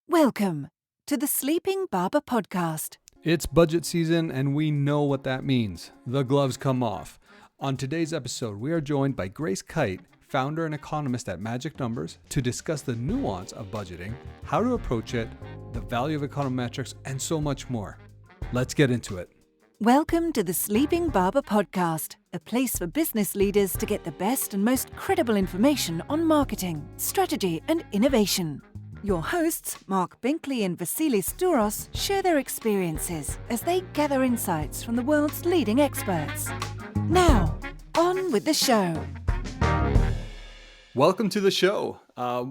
Welcome to the Sleeping Barber podcast. It's budget season, and we know what that means. The gloves come off. On today's episode, we are joined by Grace Kite, founder and economist at Magic Numbers, to discuss the nuance of budgeting, how to approach it, the value of econometrics, and so much more. Let's get into it. Welcome to the Sleeping Barber podcast, a place for business leaders to get the best and most credible information on marketing, strategy, and innovation. Your hosts, Mark Binkley and Vassilis Douros, share their experiences as they gather insights from the world's leading experts. Now, on with the show. Welcome to the show.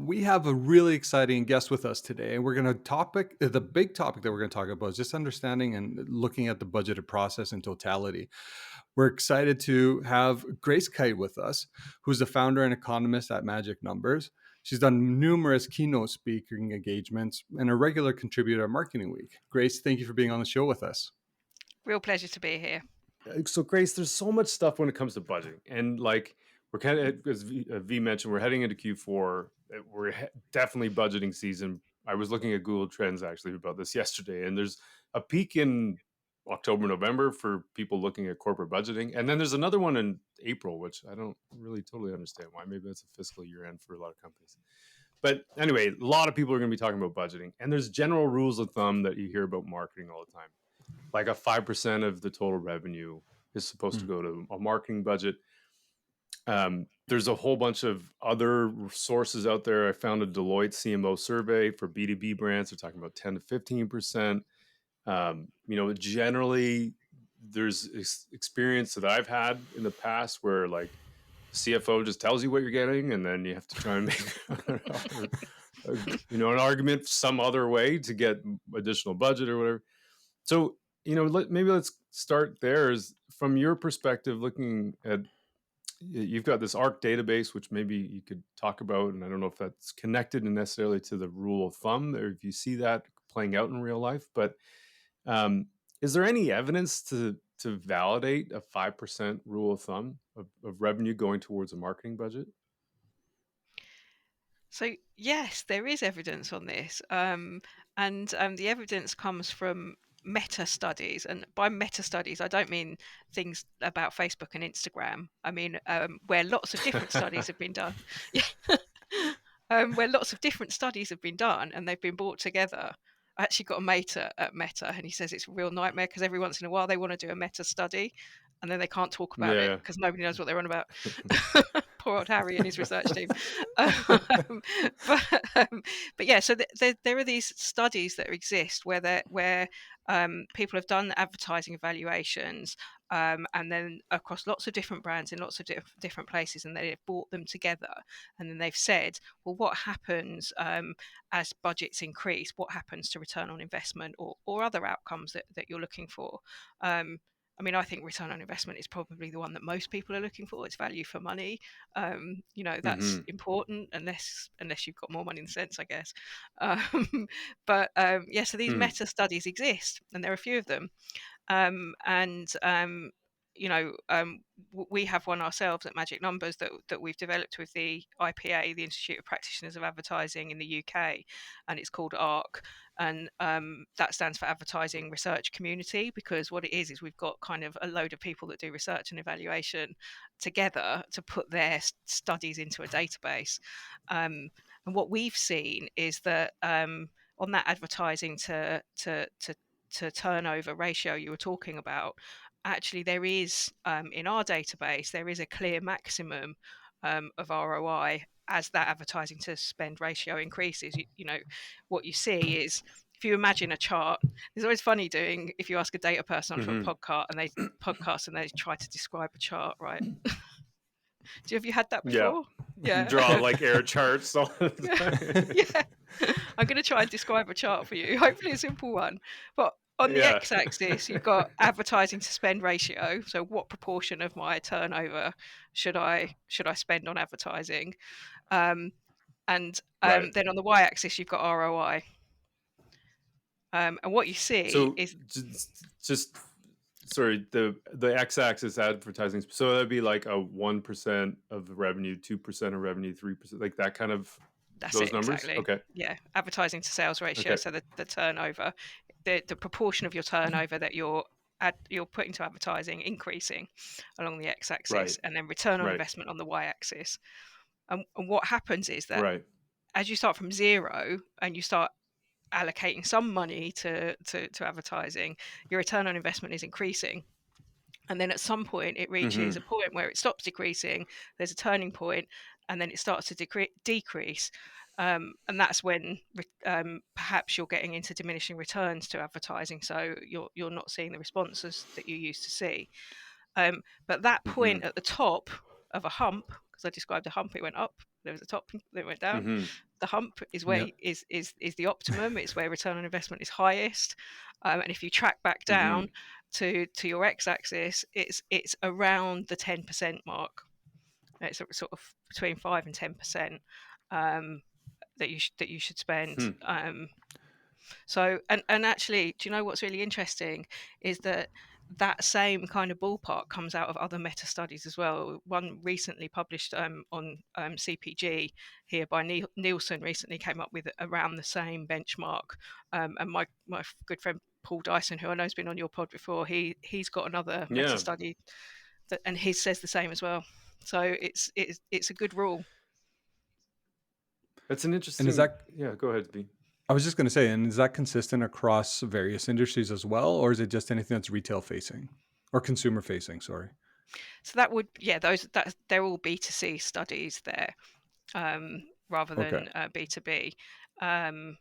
We have a really exciting guest with us today, and we're going to the big topic that we're going to talk about is just understanding and looking at the budgeted process in totality. We're excited to have Grace Kite with us, who's the founder and economist at Magic Numbers. She's done numerous keynote speaking engagements and a regular contributor at Marketing Week. Grace, thank you for being on the show with us. Real pleasure to be here. So Grace, there's so much stuff when it comes to budgeting, and like we're kind of, as V mentioned, we're heading into Q4. We're definitely budgeting season. I was looking at Google Trends actually about this yesterday, and there's a peak in October, November for people looking at corporate budgeting, and then there's another one in April, which I don't really totally understand why. Maybe that's a fiscal year end for a lot of companies. But anyway, a lot of people are going to be talking about budgeting, and there's general rules of thumb that you hear about marketing all the time. Like a 5% of the total revenue is supposed to go to a marketing budget. There's a whole bunch of other sources out there. I found a Deloitte CMO survey for B2B brands. They're talking about 10 to 15%. Generally, there's experience that I've had in the past where like CFO just tells you what you're getting, and then you have to try and make an argument some other way to get additional budget or whatever. So, maybe let's start there. Is from your perspective, looking at, you've got this ARC database, which maybe you could talk about, and I don't know if that's connected necessarily to the rule of thumb, or if you see that playing out in real life. But is there any evidence to validate a 5% rule of thumb of revenue going towards a marketing budget? So yes, there is evidence on this, and the evidence comes from meta studies. And by meta studies, I don't mean things about Facebook and Instagram. I mean where lots of different studies have been done. Where lots of different studies have been done, and they've been brought together. I actually got a mate at Meta, and he says it's a real nightmare because every once in a while they want to do a meta study, and then they can't talk about it because nobody knows what they're on about. Poor old Harry and his research team. But yeah, so there are these studies that exist where people have done advertising evaluations, and then across lots of different brands in lots of different places, and they've brought them together, and then they've said, well, what happens as budgets increase? What happens to return on investment or other outcomes that you're looking for? I think return on investment is probably the one that most people are looking for. It's value for money. That's important unless you've got more money than sense, I guess. So these meta studies exist, and there are a few of them. We have one ourselves at Magic Numbers that we've developed with the IPA, the Institute of Practitioners of Advertising in the UK, and it's called ARC, and that stands for Advertising Research Community, because what it is we've got kind of a load of people that do research and evaluation together to put their studies into a database, and what we've seen is that on that advertising to turnover ratio you were talking about, actually there is in our database there is a clear maximum of ROI as that advertising to spend ratio increases. What you see is, if you imagine a chart, it's always funny doing, if you ask a data person onto a podcast and they try to describe a chart, right? Have you had that before? Yeah. Draw like air charts all the time. Yeah. I'm going to try and describe a chart for you. Hopefully a simple one. But on the x-axis, you've got advertising to spend ratio. So what proportion of my turnover should I spend on advertising? Then on the y-axis, you've got ROI. And what you see is just sorry, the x-axis advertising. So that'd be like a 1% of the revenue, 2% of revenue, 3%, like that kind of That's those it, numbers? exactly. Okay. Yeah, advertising to sales ratio. Okay. So the turnover, the proportion of your turnover that you're putting to advertising increasing along the Right. x-axis, and then return on Right. investment on the y-axis. And what happens is that Right. as you start from zero and you start allocating some money to advertising, your return on investment is increasing. And then at some point it reaches a point where it stops decreasing, there's a turning point, and then it starts to decrease. And that's when perhaps you're getting into diminishing returns to advertising, so you're not seeing the responses that you used to see. But that point at the top of a hump, because I described a hump, it went up, there was a top, then it went down. The hump is where Yep. is the optimum. It's where return on investment is highest. And if you track back down to your x-axis, it's around the 10% mark. It's sort of between 5 and 10% that you should spend. So and actually, do you know what's really interesting is that same kind of ballpark comes out of other meta studies as well. One recently published on CPG here by Nielsen recently came up with around the same benchmark. And my good friend Paul Dyson, who I know has been on your pod before, he's got another meta study and he says the same as well. So it's a good rule. That's an interesting. And is that? Yeah, go ahead, B. I was just going to say, and is that consistent across various industries as well, or is it just anything that's retail facing or consumer facing? Sorry. So that would, yeah, they're all B2C studies there, rather than B2B. And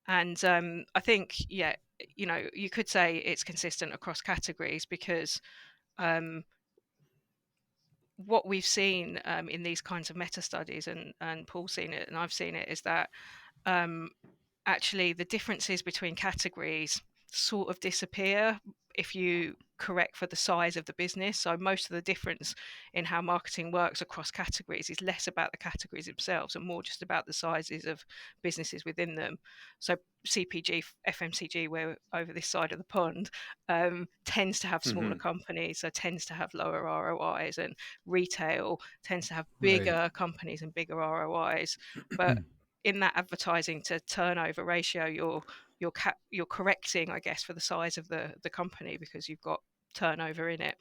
I think, yeah, you could say it's consistent across categories because what we've seen in these kinds of meta studies, and Paul's seen it and I've seen it, is that actually the differences between categories sort of disappear if you correct for the size of the business. So most of the difference in how marketing works across categories is less about the categories themselves and more just about the sizes of businesses within them. So CPG, FMCG, where over this side of the pond, tends to have smaller companies, so tends to have lower ROIs, and retail tends to have bigger companies and bigger ROIs. But in that advertising to turnover ratio, you're correcting, I guess, for the size of the company because you've got turnover in it.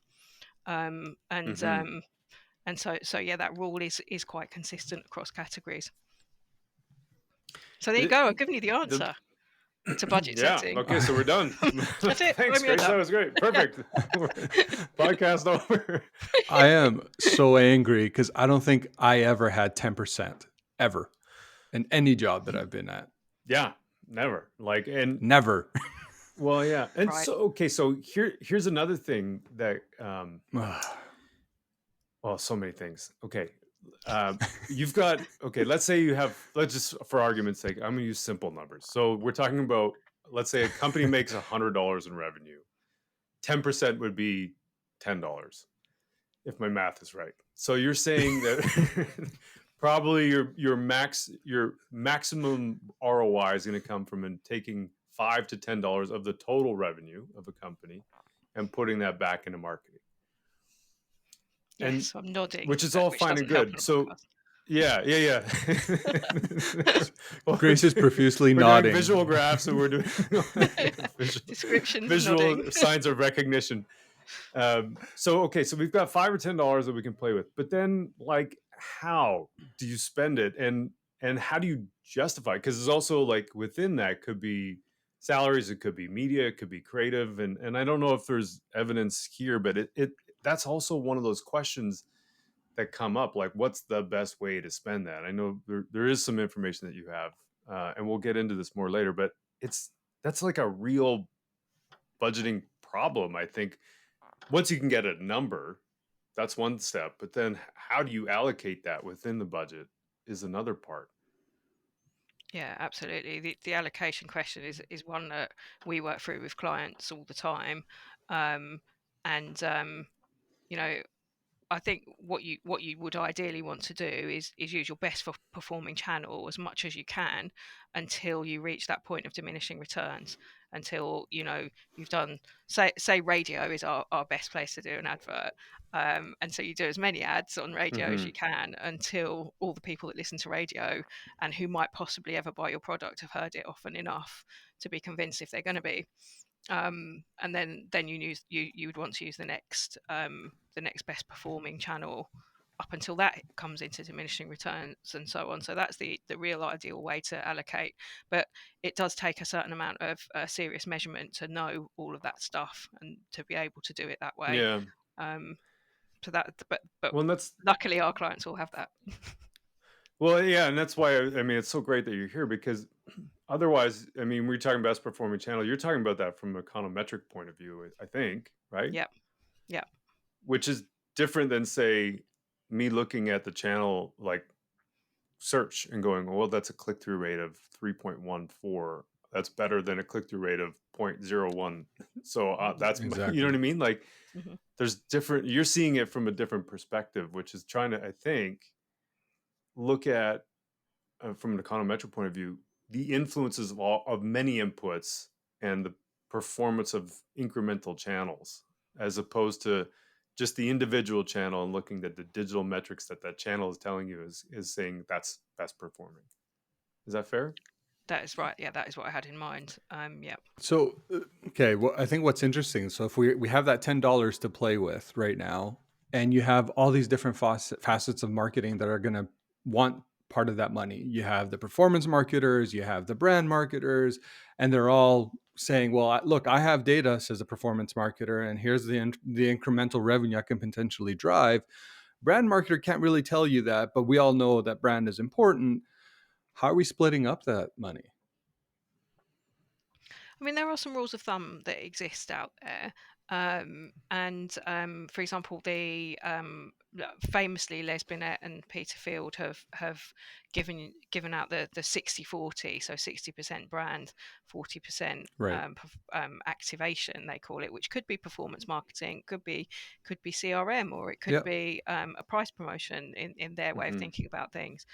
And so yeah, that rule is quite consistent across categories. So there you go. I've given you the answer to budget setting. Okay, so we're done. That's it. Thanks, Grace. That was great. Perfect. Podcast over. I am so angry because I don't think I ever had 10% ever in any job that I've been at. Yeah, never. Never. Well, yeah. And Right. so here's another thing that well, so many things. Okay. You've got, let's say let's just, for argument's sake, I'm gonna use simple numbers. So we're talking about, let's say a company makes $100 in revenue. 10% would be $10, if my math is right. So you're saying that probably your maximum ROI is going to come from taking $5 to $10 of the total revenue of a company and putting that back into marketing. Yes, I'm nodding. Which is all fine and good. So yeah. Grace is profusely we're nodding. doing visual graphs, and we're doing descriptions, visual nodding. signs of recognition. So we've got $5 or $10 that we can play with, but then how do you spend it, and how do you justify it? Because there's also within that could be salaries, it could be media, it could be creative, and I don't know if there's evidence here, but it that's also one of those questions that come up, what's the best way to spend that? I know there is some information that you have, and we'll get into this more later, but that's a real budgeting problem. I think once you can get a number, that's one step, but then how do you allocate that within the budget is another part. Yeah, absolutely. The allocation question is one that we work through with clients all the time. And I think what you would ideally want to do is use your best performing channel as much as you can until you reach that point of diminishing returns. Until you've done, say radio is our best place to do an advert, and so you do as many ads on radio as you can until all the people that listen to radio and who might possibly ever buy your product have heard it often enough to be convinced if they're going to be. And then you would want to use the next best performing channel up until that comes into diminishing returns and so on. So that's the real ideal way to allocate, but it does take a certain amount of serious measurement to know all of that stuff and to be able to do it that way. Yeah. So that, but Well, that's luckily our clients all have that. well, yeah, and that's why I mean it's so great that you're here, because otherwise, I mean, we're talking best performing channel. You're talking about that from an econometric point of view, I think, right? Yep. Yeah. Which is different than, say, me looking at the channel like search and going, well, that's a click-through rate of 3.14. That's better than a click-through rate of 0.01. So that's Exactly. you know what I mean? Like, Mm-hmm. there's different. You're seeing it from a different perspective, which is trying to, I think, look at from an econometric point of view, the influences of many inputs and the performance of incremental channels, as opposed to just the individual channel and looking at the digital metrics that channel is telling you is saying that's best performing. Is that fair? That is right. Yeah, that is what I had in mind. Yeah. So, okay, well, I think what's interesting, so if we have that $10 to play with right now, and you have all these different facets of marketing that are going to want part of that money. You have the performance marketers, you have the brand marketers, and they're all saying, well, look, I have data, says a performance marketer, and here's the incremental revenue I can potentially drive. Brand marketer can't really tell you that, but we all know that brand is important. How are we splitting up that money? I mean, there are some rules of thumb that exist out there. For example, the famously Les Binet and Peter Field have given out the 60-40, so 60% brand, 40% Right. activation, they call it, which could be performance marketing, could be CRM, or it could Yep. be a price promotion in their way of thinking about things.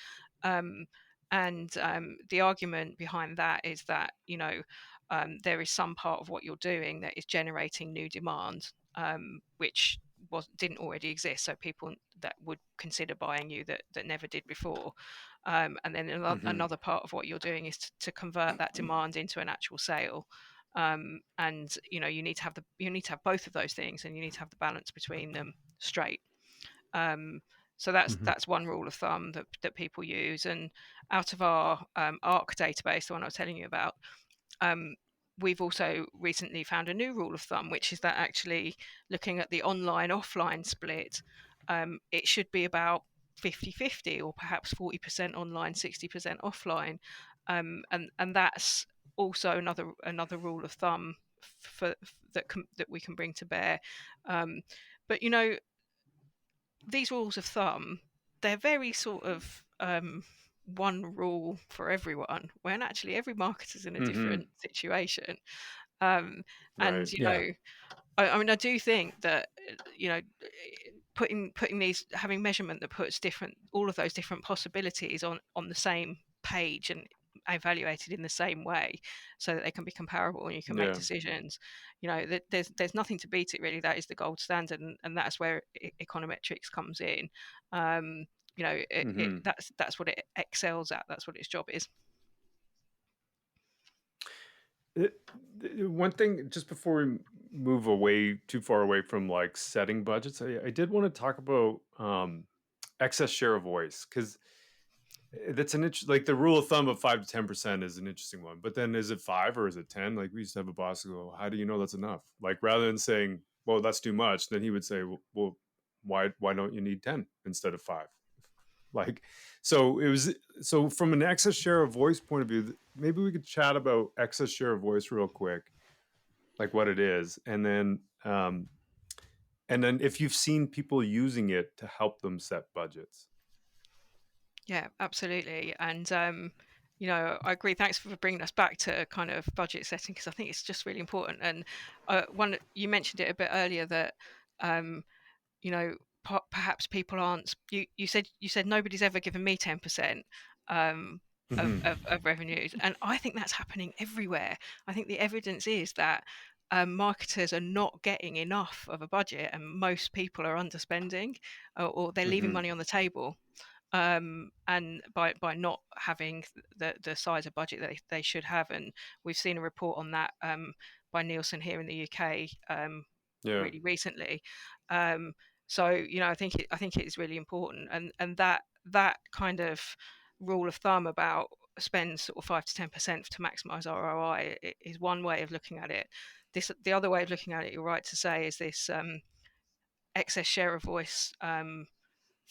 The argument behind that is that there is some part of what you're doing that is generating new demand, which didn't already exist. So people that would consider buying you that never did before. And then another part of what you're doing is to convert that demand into an actual sale. And you need to have both of those things, and you need to have the balance between them straight. So that's one rule of thumb that people use. And out of our ARC database, the one I was telling you about, we've also recently found a new rule of thumb, which is that actually looking at the online-offline split, it should be about 50-50, or perhaps 40% online, 60% offline. And that's also another rule of thumb that we can bring to bear. But these rules of thumb, they're very sort of one rule for everyone, when actually every marketer's in a different situation. And Right. I mean, I do think that putting these, having measurement that puts all of those different possibilities on the same page and evaluated in the same way, so that they can be comparable and you can make decisions. There's nothing to beat it, really. That is the gold standard, and that's where econometrics comes in. That's what it excels at. That's what its job is. One thing, just before we move too far away from like setting budgets, I did want to talk about excess share of voice, because that's like the rule of thumb of 5 to 10% is an interesting one. But then, is it 5 or is it 10? Like, we used to have a boss who go, how do you know that's enough? Like, rather than saying, well, that's too much, then he would say, well, why don't you need 10 instead of 5? Like, so from an excess share of voice point of view, maybe we could chat about excess share of voice real quick, like what it is, and then if you've seen people using it to help them set budgets. Yeah, absolutely. And I agree. Thanks for bringing us back to kind of budget setting, because I think it's just really important. And you mentioned it a bit earlier that perhaps people aren't. You said nobody's ever given me 10%. Of revenues, and I think that's happening everywhere. I think the evidence is that marketers are not getting enough of a budget, and most people are underspending, or they're leaving money on the table, and by not having the size of budget that they should have. And we've seen a report on that by Nielsen here in the UK really recently. So I think it is really important, and that kind of rule of thumb about spend sort of 5 to 10% to maximize ROI is one way of looking at it. The other way of looking at it, you're right to say, is this excess share of voice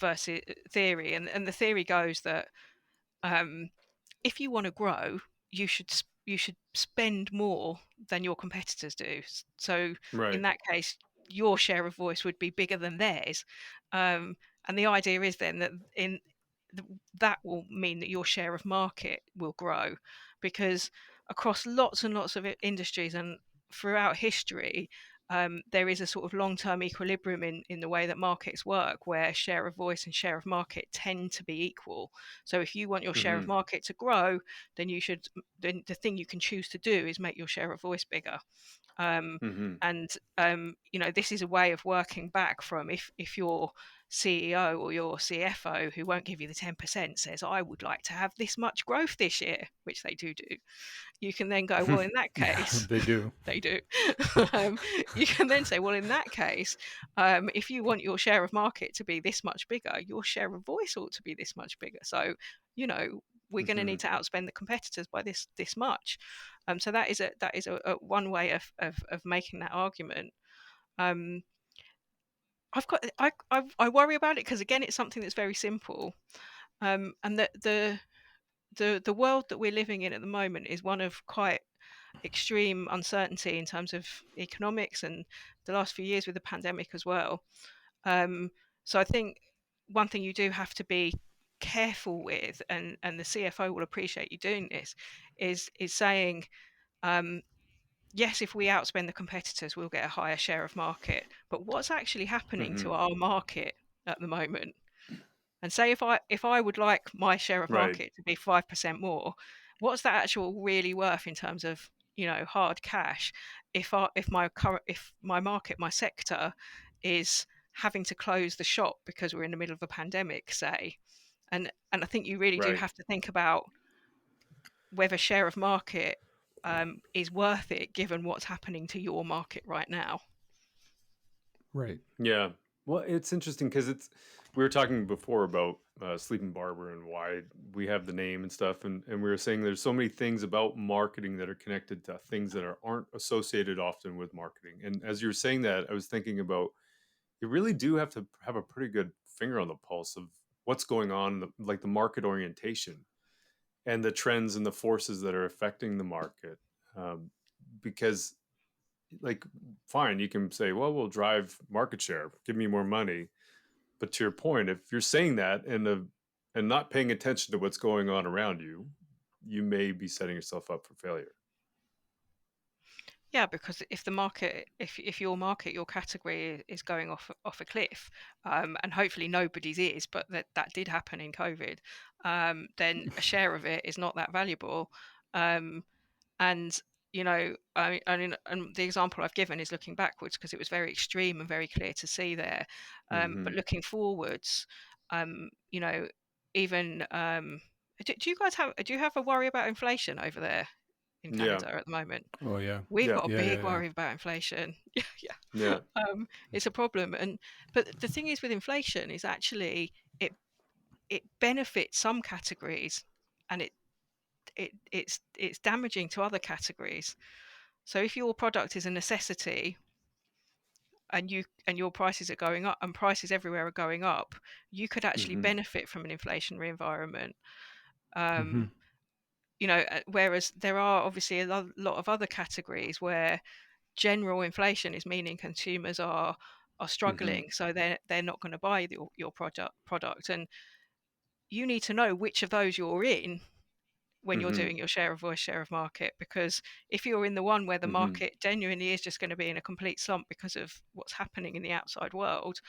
versus theory, and the theory goes that if you want to grow, you should spend more than your competitors do. So in that case, your share of voice would be bigger than theirs, and the idea is then that that will mean that your share of market will grow, because across lots and lots of industries and throughout history, there is a sort of long-term equilibrium in the way that markets work, where share of voice and share of market tend to be equal. So if you want your share of market to grow, then the thing you can choose to do is make your share of voice bigger. And this is a way of working back from, if your CEO or your CFO, who won't give you the 10%, says, I would like to have this much growth this year, which they do, you can then go, well, in that case, they do. You can then say, well, in that case, if you want your share of market to be this much bigger, your share of voice ought to be this much bigger. So, we're going to need to outspend the competitors by this much. So that is a one way of making that argument. I worry about it because, again, it's something that's very simple, and that the world that we're living in at the moment is one of quite extreme uncertainty in terms of economics, and the last few years with the pandemic as well. So I think one thing you do have to be careful with, and the CFO will appreciate you doing this, is saying, yes, if we outspend the competitors, we'll get a higher share of market. But what's actually happening to our market at the moment? And say if I would like my share of market to be 5% more, what's that actual really worth in terms of hard cash? If my market, my sector, is having to close the shop because we're in the middle of a pandemic, say, and I think you really do have to think about whether share of market is worth it given what's happening to your market right now. Right. Yeah. Well, it's interesting because we were talking before about Sleeping Barber and why we have the name and stuff. And we were saying there's so many things about marketing that are connected to things that aren't associated often with marketing. And as you were saying that, I was thinking about, you really do have to have a pretty good finger on the pulse of what's going on, like the market orientation and the trends and the forces that are affecting the market. Because, like, fine, you can say, well, we'll drive market share, give me more money. But to your point, if you're saying that and not paying attention to what's going on around you, you may be setting yourself up for failure. Yeah, because if the market, if your market, your category is going off a cliff, and hopefully nobody's is, but that did happen in COVID, then a share of it is not that valuable. And I mean, and the example I've given is looking backwards because it was very extreme and very clear to see there. But looking forwards, even do you have a worry about inflation over there in Canada at the moment? Oh yeah. We've got a Yeah, big yeah. worry about inflation. Yeah. It's a problem, but the thing is with inflation is actually it benefits some categories, and it's damaging to other categories. So if your product is a necessity and your prices are going up, and prices everywhere are going up, you could actually benefit from an inflationary environment. Whereas there are obviously a lot of other categories where general inflation is meaning consumers are struggling, so they're not going to buy your product, and you need to know which of those you're in when you're doing your share of voice, share of market, because if you're in the one where the market genuinely is just going to be in a complete slump because of what's happening in the outside world,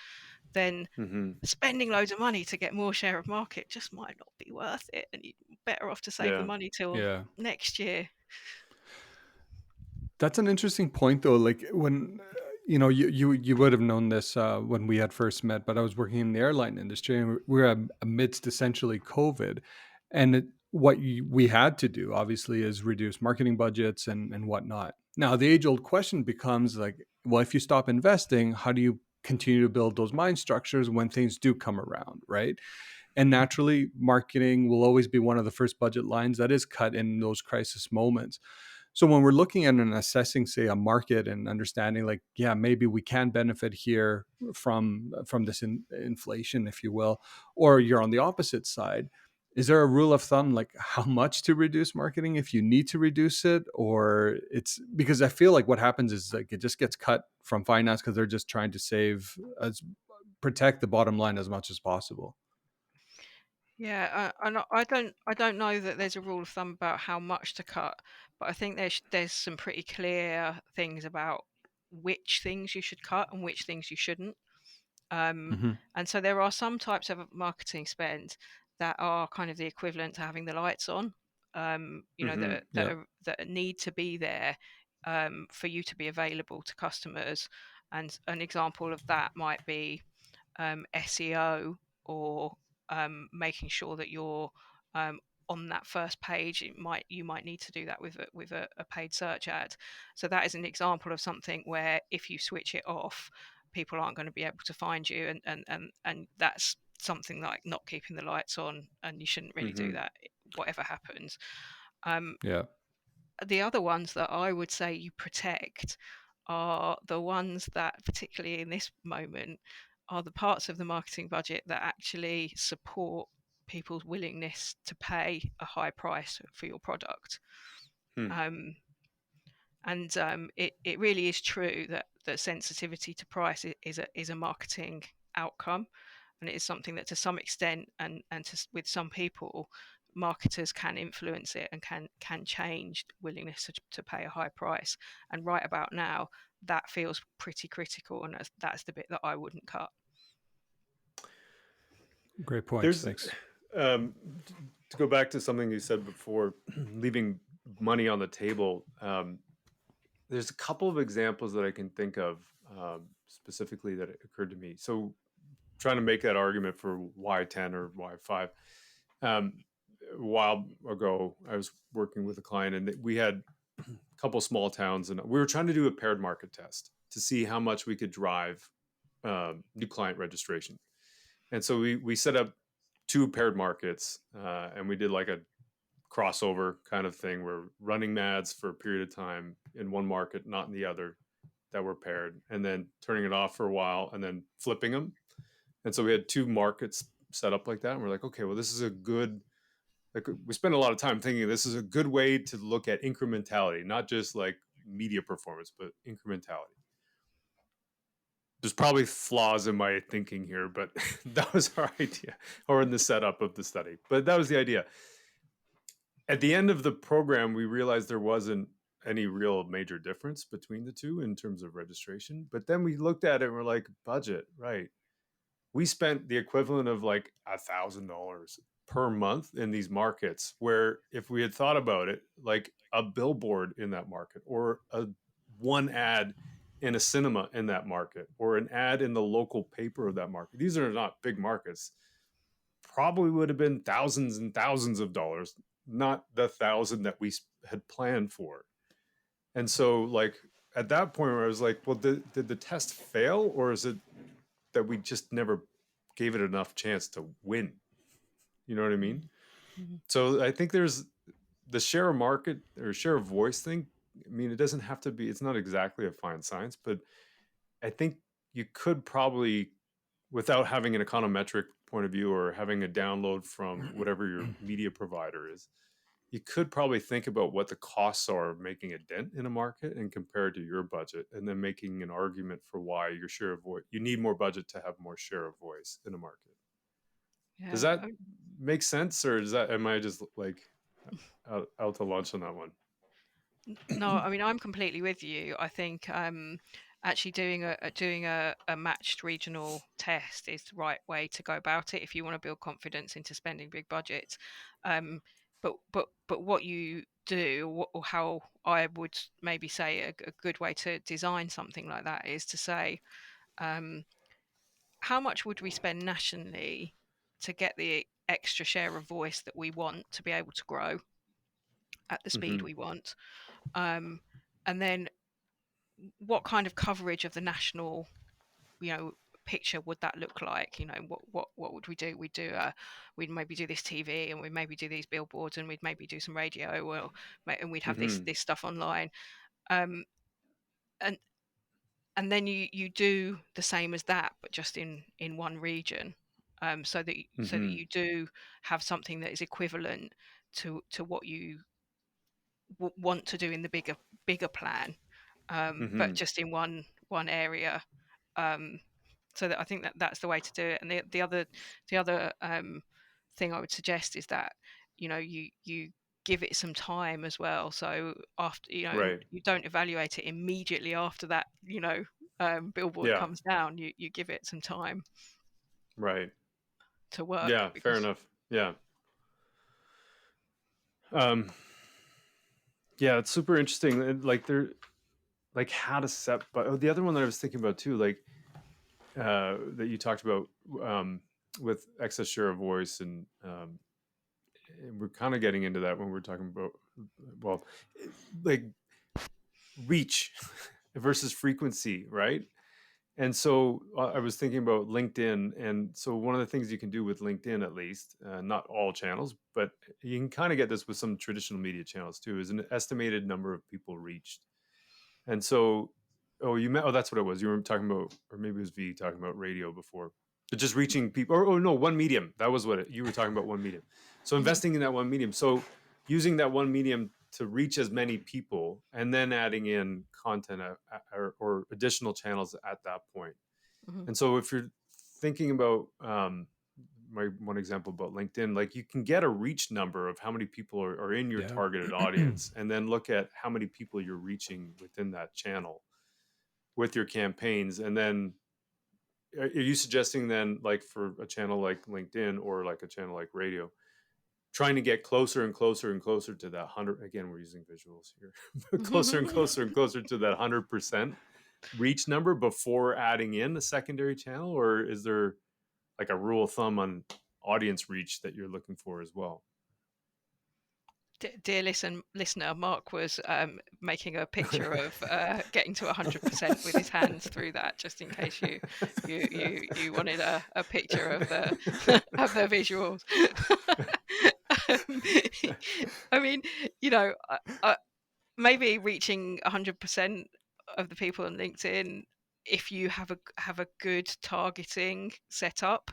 then spending loads of money to get more share of market just might not be worth it, and you're better off to save the money till next year. That's an interesting point, though. Like when you would have known this when we had first met, but I was working in the airline industry, and we're amidst essentially COVID, and what we had to do, obviously, is reduce marketing budgets and whatnot. Now, the age-old question becomes like, well, if you stop investing, how do you continue to build those mind structures when things do come around, right? And naturally, marketing will always be one of the first budget lines that is cut in those crisis moments. So when we're looking at and assessing, say, a market and understanding, like, yeah, maybe we can benefit here from this inflation, if you will, or you're on the opposite side, is there a rule of thumb, like how much to reduce marketing if you need to reduce it? Or it's because I feel like what happens is like it just gets cut from finance because they're just trying to protect the bottom line as much as possible. Yeah, I don't know that there's a rule of thumb about how much to cut, but I think there's some pretty clear things about which things you should cut and which things you shouldn't. And so there are some types of marketing spend that are kind of the equivalent to having the lights on, that need to be there for you to be available to customers. And an example of that might be SEO, or making sure that you're on that first page. You might need to do that with a paid search ad. So that is an example of something where if you switch it off, people aren't going to be able to find you, and that's something like not keeping the lights on, and you shouldn't really do that whatever happens. The other ones that I would say you protect are the ones that, particularly in this moment, are the parts of the marketing budget that actually support people's willingness to pay a high price for your product. It really is true that sensitivity to price is a marketing outcome, and it is something that to some extent with some people, marketers can influence it and can change willingness to pay a high price. And right about now, that feels pretty critical, and that's the bit that I wouldn't cut. Great point. Thanks. To go back to something you said before, leaving money on the table. There's a couple of examples that I can think of specifically that occurred to me. So trying to make that argument for why 10 or why 5. A while ago, I was working with a client, and we had a couple small towns, and we were trying to do a paired market test to see how much we could drive new client registration. And so we set up 2 paired markets, and we did like a crossover kind of thing. We're running ads for a period of time in one market, not in the other, that were paired, and then turning it off for a while and then flipping them. And so we had 2 markets set up like that. And we're like, okay, well, this is a good, like, we spent a lot of time thinking this is a good way to look at incrementality, not just like media performance, but incrementality. There's probably flaws in my thinking here, but that was our idea, or in the setup of the study. But that was the idea. At the end of the program, we realized there wasn't any real major difference between the 2 in terms of registration. But then we looked at it and we're like, budget, right? We spent the equivalent of like $1,000 per month in these markets, where if we had thought about it, like a billboard in that market, or one ad in a cinema in that market, or an ad in the local paper of that market. These are not big markets. Probably would have been thousands and thousands of dollars, not the 1,000 that we had planned for. And so, like, at that point where I was like, well, did the test fail, or is it that we just never gave it enough chance to win? You know what I mean? So I think there's the share of market or share of voice thing. I mean, it doesn't have to be, it's not exactly a fine science, but I think you could probably, without having an econometric point of view or having a download from whatever your media provider is, you could probably think about what the costs are of making a dent in a market and compare it to your budget, and then making an argument for why your share of voice, you need more budget to have more share of voice in a market. Yeah. Does that make sense, or am I just like out to lunch on that one. No, I mean, I'm completely with you. I think actually doing a matched regional test is the right way to go about it if you want to build confidence into spending big budgets. But what you do, or how I would maybe say a good way to design something like that is to say, how much would we spend nationally to get the extra share of voice that we want to be able to grow at the speed we want? Um, and then what kind of coverage of the national, picture would that look like? What would we do? We'd maybe do this TV, and we'd maybe do these billboards, and we'd maybe do some radio, and we'd have this stuff online. Um, and and then you do the same as that, but just in one region, so that you do have something that is equivalent to what you want to do in the bigger plan, but just in one area. So that I think that's the way to do it. And the other thing I would suggest is that you give it some time as well. So after Right. you don't evaluate it immediately after that billboard Yeah. comes down. You give it some time Right. to work Yeah. Fair because enough. Yeah. Um. Yeah, it's super interesting. Like like how to set. But the other one that I was thinking about too, like that you talked about with excess share of voice, and we're kind of getting into that when we're talking about, well, like reach versus frequency, right? And so I was thinking about LinkedIn. And so one of the things you can do with LinkedIn, at least, not all channels, but you can kind of get this with some traditional media channels too, is an estimated number of people reached. And so, that's what it was. You were talking about, or maybe it was V talking about radio before, but just reaching people, or no, one medium. That was what you were talking about, one medium. So investing in that one medium. So using that one medium to reach as many people, and then adding in content or additional channels at that point. Mhm. And so if you're thinking about my one example about LinkedIn, like you can get a reach number of how many people are in your Yeah. targeted audience, and then look at how many people you're reaching within that channel with your campaigns. And then are you suggesting then, like for a channel like LinkedIn or like a channel like radio, trying to get closer and closer and closer to that 100, again we're using visuals here, closer and closer and closer to that 100% reach number before adding in a secondary channel? Or is there like a rule of thumb on audience reach that you're looking for as well? Dear listener, Mark was making a picture of getting to 100% with his hands through that, just in case you wanted a picture of the of the visuals. Um, I mean, maybe reaching 100% of the people on LinkedIn, if you have a good targeting setup,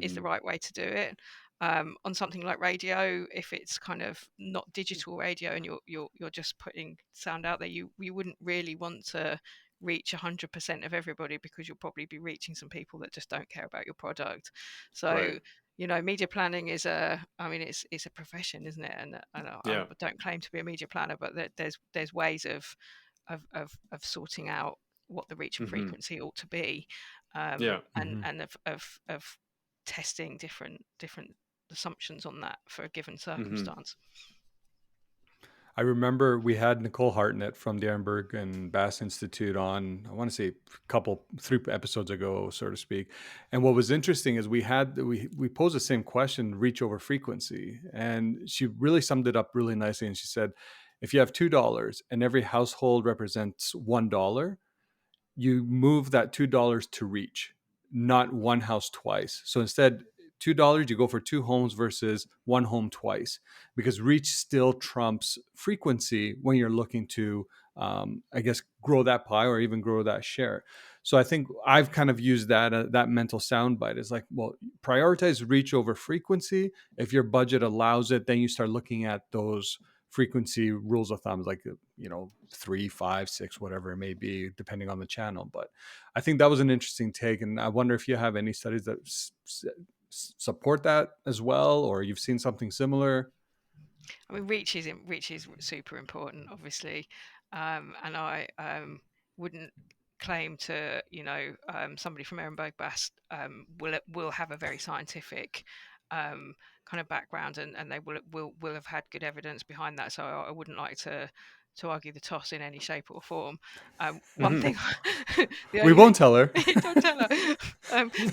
is the right way to do it. On something like radio, if it's kind of not digital radio and you're just putting sound out there, you wouldn't really want to reach 100% of everybody, because you'll probably be reaching some people that just don't care about your product. So Right. media planning is it's a profession, isn't it? And I Yeah. don't claim to be a media planner, but there's ways of sorting out what the reach and frequency ought to be, Yeah. and of testing different assumptions on that for a given circumstance. I remember we had Nicole Hartnett from the Ehrenberg and Bass Institute on, I want to say three episodes ago, so to speak. And what was interesting is we posed the same question, reach over frequency. And she really summed it up really nicely. And she said, if you have $2 and every household represents $1, you move that $2 to reach, not one house twice. So instead, $2, you go for two homes versus one home twice, because reach still trumps frequency when you're looking to, I guess, grow that pie or even grow that share. So I think I've kind of used that mental soundbite is like, well, prioritize reach over frequency. If your budget allows it, then you start looking at those frequency rules of thumb, like 3, 5, 6, whatever it may be, depending on the channel. But I think that was an interesting take, and I wonder if you have any studies that support that as well, or you've seen something similar. I mean, reach is super important, obviously, and I wouldn't claim to, somebody from Ehrenberg Bass will have a very scientific kind of background, and they will have had good evidence behind that. So I wouldn't like to argue the toss in any shape or form. One thing, the We only won't thing, tell her. don't tell her.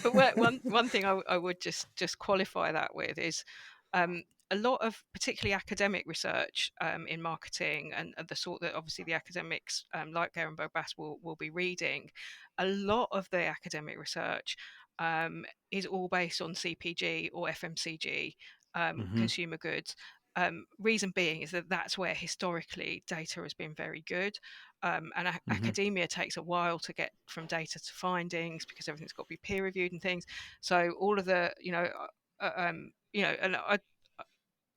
But one thing I would just qualify that with is. A lot of particularly academic research in marketing and the sort that obviously the academics like Ehrenberg Bass will be reading, a lot of the academic research is all based on CPG or FMCG Hmm. consumer goods. Reason being is that that's where historically data has been very good, and Hmm. academia takes a while to get from data to findings because everything's got to be peer reviewed and things. So all of the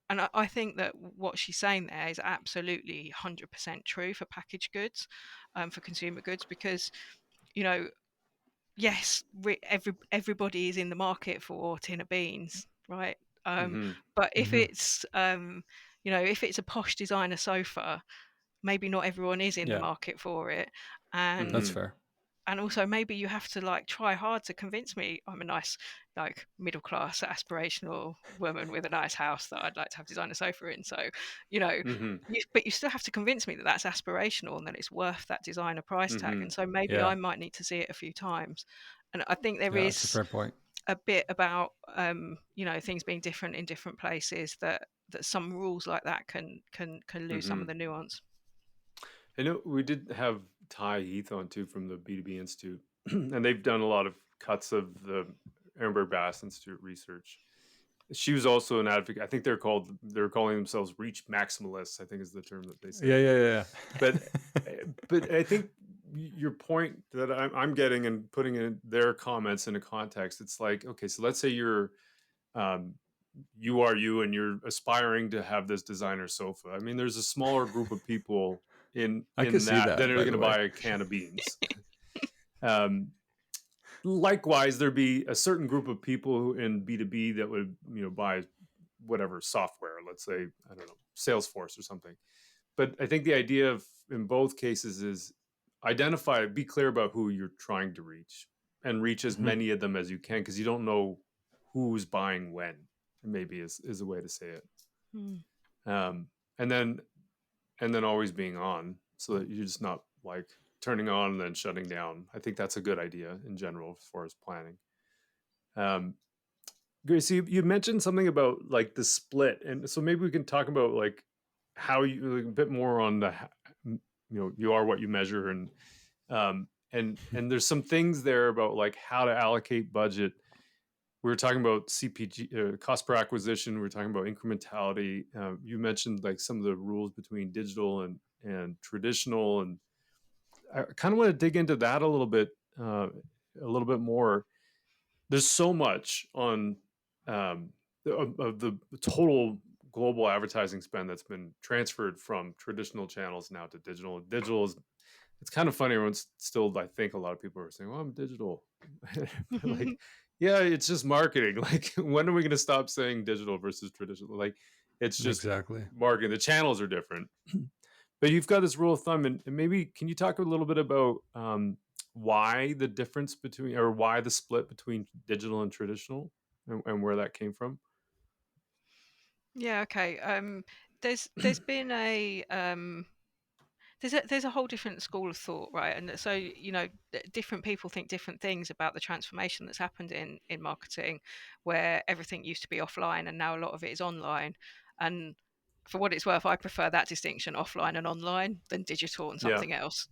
and I think that what she's saying there is absolutely 100% true for packaged goods, for consumer goods, because you know, yes, everybody is in the market for a tin of beans, right? Mm-hmm. But if Hmm. it's if it's a posh designer sofa, maybe not everyone is in the Yeah, market for it, that's and Mm-hmm. fair. also maybe you have to like try hard to convince me I'm a nice like middle class aspirational woman with a nice house that I'd like to have designer sofa in. So Mm-hmm. but you still have to convince me that that's aspirational and that it's worth that designer price tag, Mm-hmm. and so maybe Yeah, I might need to see it a few times. And I think there yeah, that's a is fair point. a bit about things being different in different places, that some rules like that can lose some Mm-hmm. of the nuance. I know we did have Ty Heath on too from the B2B Institute, and they've done a lot of cuts of the Ehrenberg Bass Institute research. She was also an advocate. I think they're calling themselves reach maximalists, I think is the term that they Yeah, said. yeah, But yeah. but I think your point that I'm getting and putting in their comments into context, it's like, okay, so let's say um, you are you and you're aspiring to have this designer sofa. I mean, there's a smaller group of people in I could see that that, are by going the to way. buy a can of beans. um, Likewise, there'd be a certain group of people who in B2B that would buy whatever software, let's say, I don't know, Salesforce or something. But I think the idea of in both cases is be clear about who you're trying to reach and reach as Hmm. many of them as you can, because you don't know who's buying when, maybe is a way to say it. Hmm. um, and then always being on, so that you're just not like turning on and then shutting down. I think that's a good idea in general as far as planning. um, Grace, you mentioned something about like the split, and so maybe we can talk about like how you like, a bit more on you are what you measure, and there's some things there about like how to allocate budget. We were talking about CPG, cost per acquisition. We were talking about incrementality. You mentioned like some of the rules between digital and traditional, and I kind of want to dig into that a little bit more. There's so much on um, of the total global advertising spend that's been transferred from traditional channels now to digital. Digital is, it's kind of funny. Everyone's still, I think a lot of people are saying, "Well, I'm digital," but like, yeah, it's just marketing. Like, when are we going to stop saying digital versus traditional? Like, it's just Exactly. marketing. The channels are different. But you've got this rule of thumb, and maybe can you talk a little bit about why the difference between, or why the split between digital and traditional, and where that came from? Yeah, okay. There's been a there's a whole different school of thought, right? And so different people think different things about the transformation that's happened in marketing, where everything used to be offline and now a lot of it is online. And for what it's worth, I prefer that distinction, offline and online, than digital and Yeah. something else,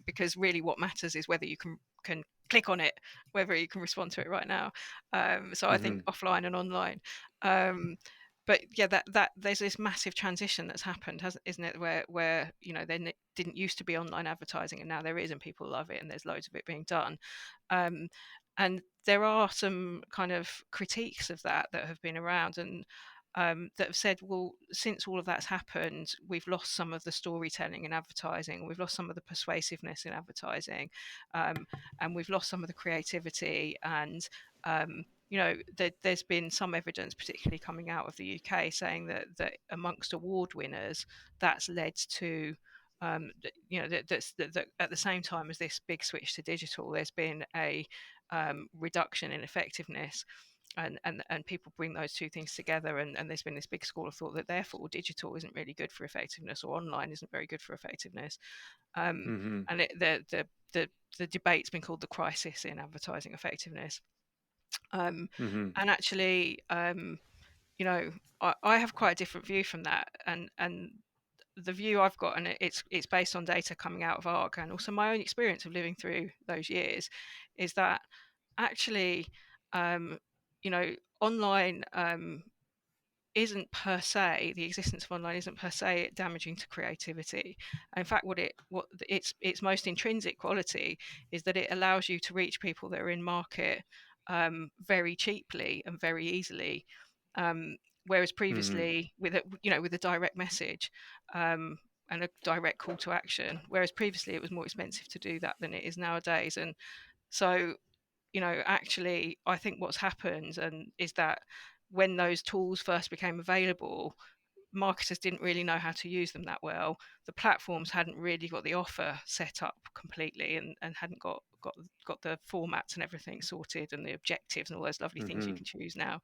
because really what matters is whether you can click on it, whether you can respond to it right now. So I Mm-hmm. think offline and online. Um, but yeah, that there's this massive transition that's happened, isn't it, where there didn't used to be online advertising and now there is, and people love it and there's loads of it being done. um, and there are some kind of critiques of that have been around, and that have said, well, since all of that's happened, we've lost some of the storytelling in advertising, we've lost some of the persuasiveness in advertising, and we've lost some of the creativity and there's been some evidence, particularly coming out of the UK, saying that amongst award winners, that's led to that at the same time as this big switch to digital, there's been a reduction in effectiveness. And people bring those two things together, and there's been this big school of thought that therefore digital isn't really good for effectiveness, or online isn't very good for effectiveness. And the debate's been called the crisis in advertising effectiveness. And actually, I have quite a different view from that, and the view I've got, and it's based on data coming out of ARC and also my own experience of living through those years, is that actually, online isn't per se, the existence of online isn't per se damaging to creativity. In fact, what its most intrinsic quality is that it allows you to reach people that are in market very cheaply and very easily. Whereas previously, with a direct message and a direct call to action, whereas previously it was more expensive to do that than it is nowadays. And so, actually, I think what's happened is that when those tools first became available, marketers didn't really know how to use them that well. The platforms hadn't really got the offer set up completely, and hadn't got the formats and everything sorted, and the objectives and all those lovely things you can choose now.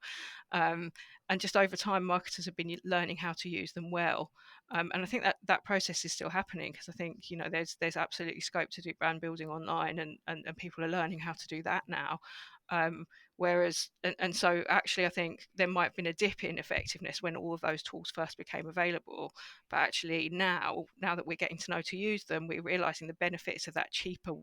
And just over time, marketers have been learning how to use them well. And I think that process is still happening, because I think there's absolutely scope to do brand building online, and people are learning how to do that now. Whereas, and so actually, I think there might have been a dip in effectiveness when all of those tools first became available. But actually now that we're getting to know to use them, we're realizing the benefits of that cheaper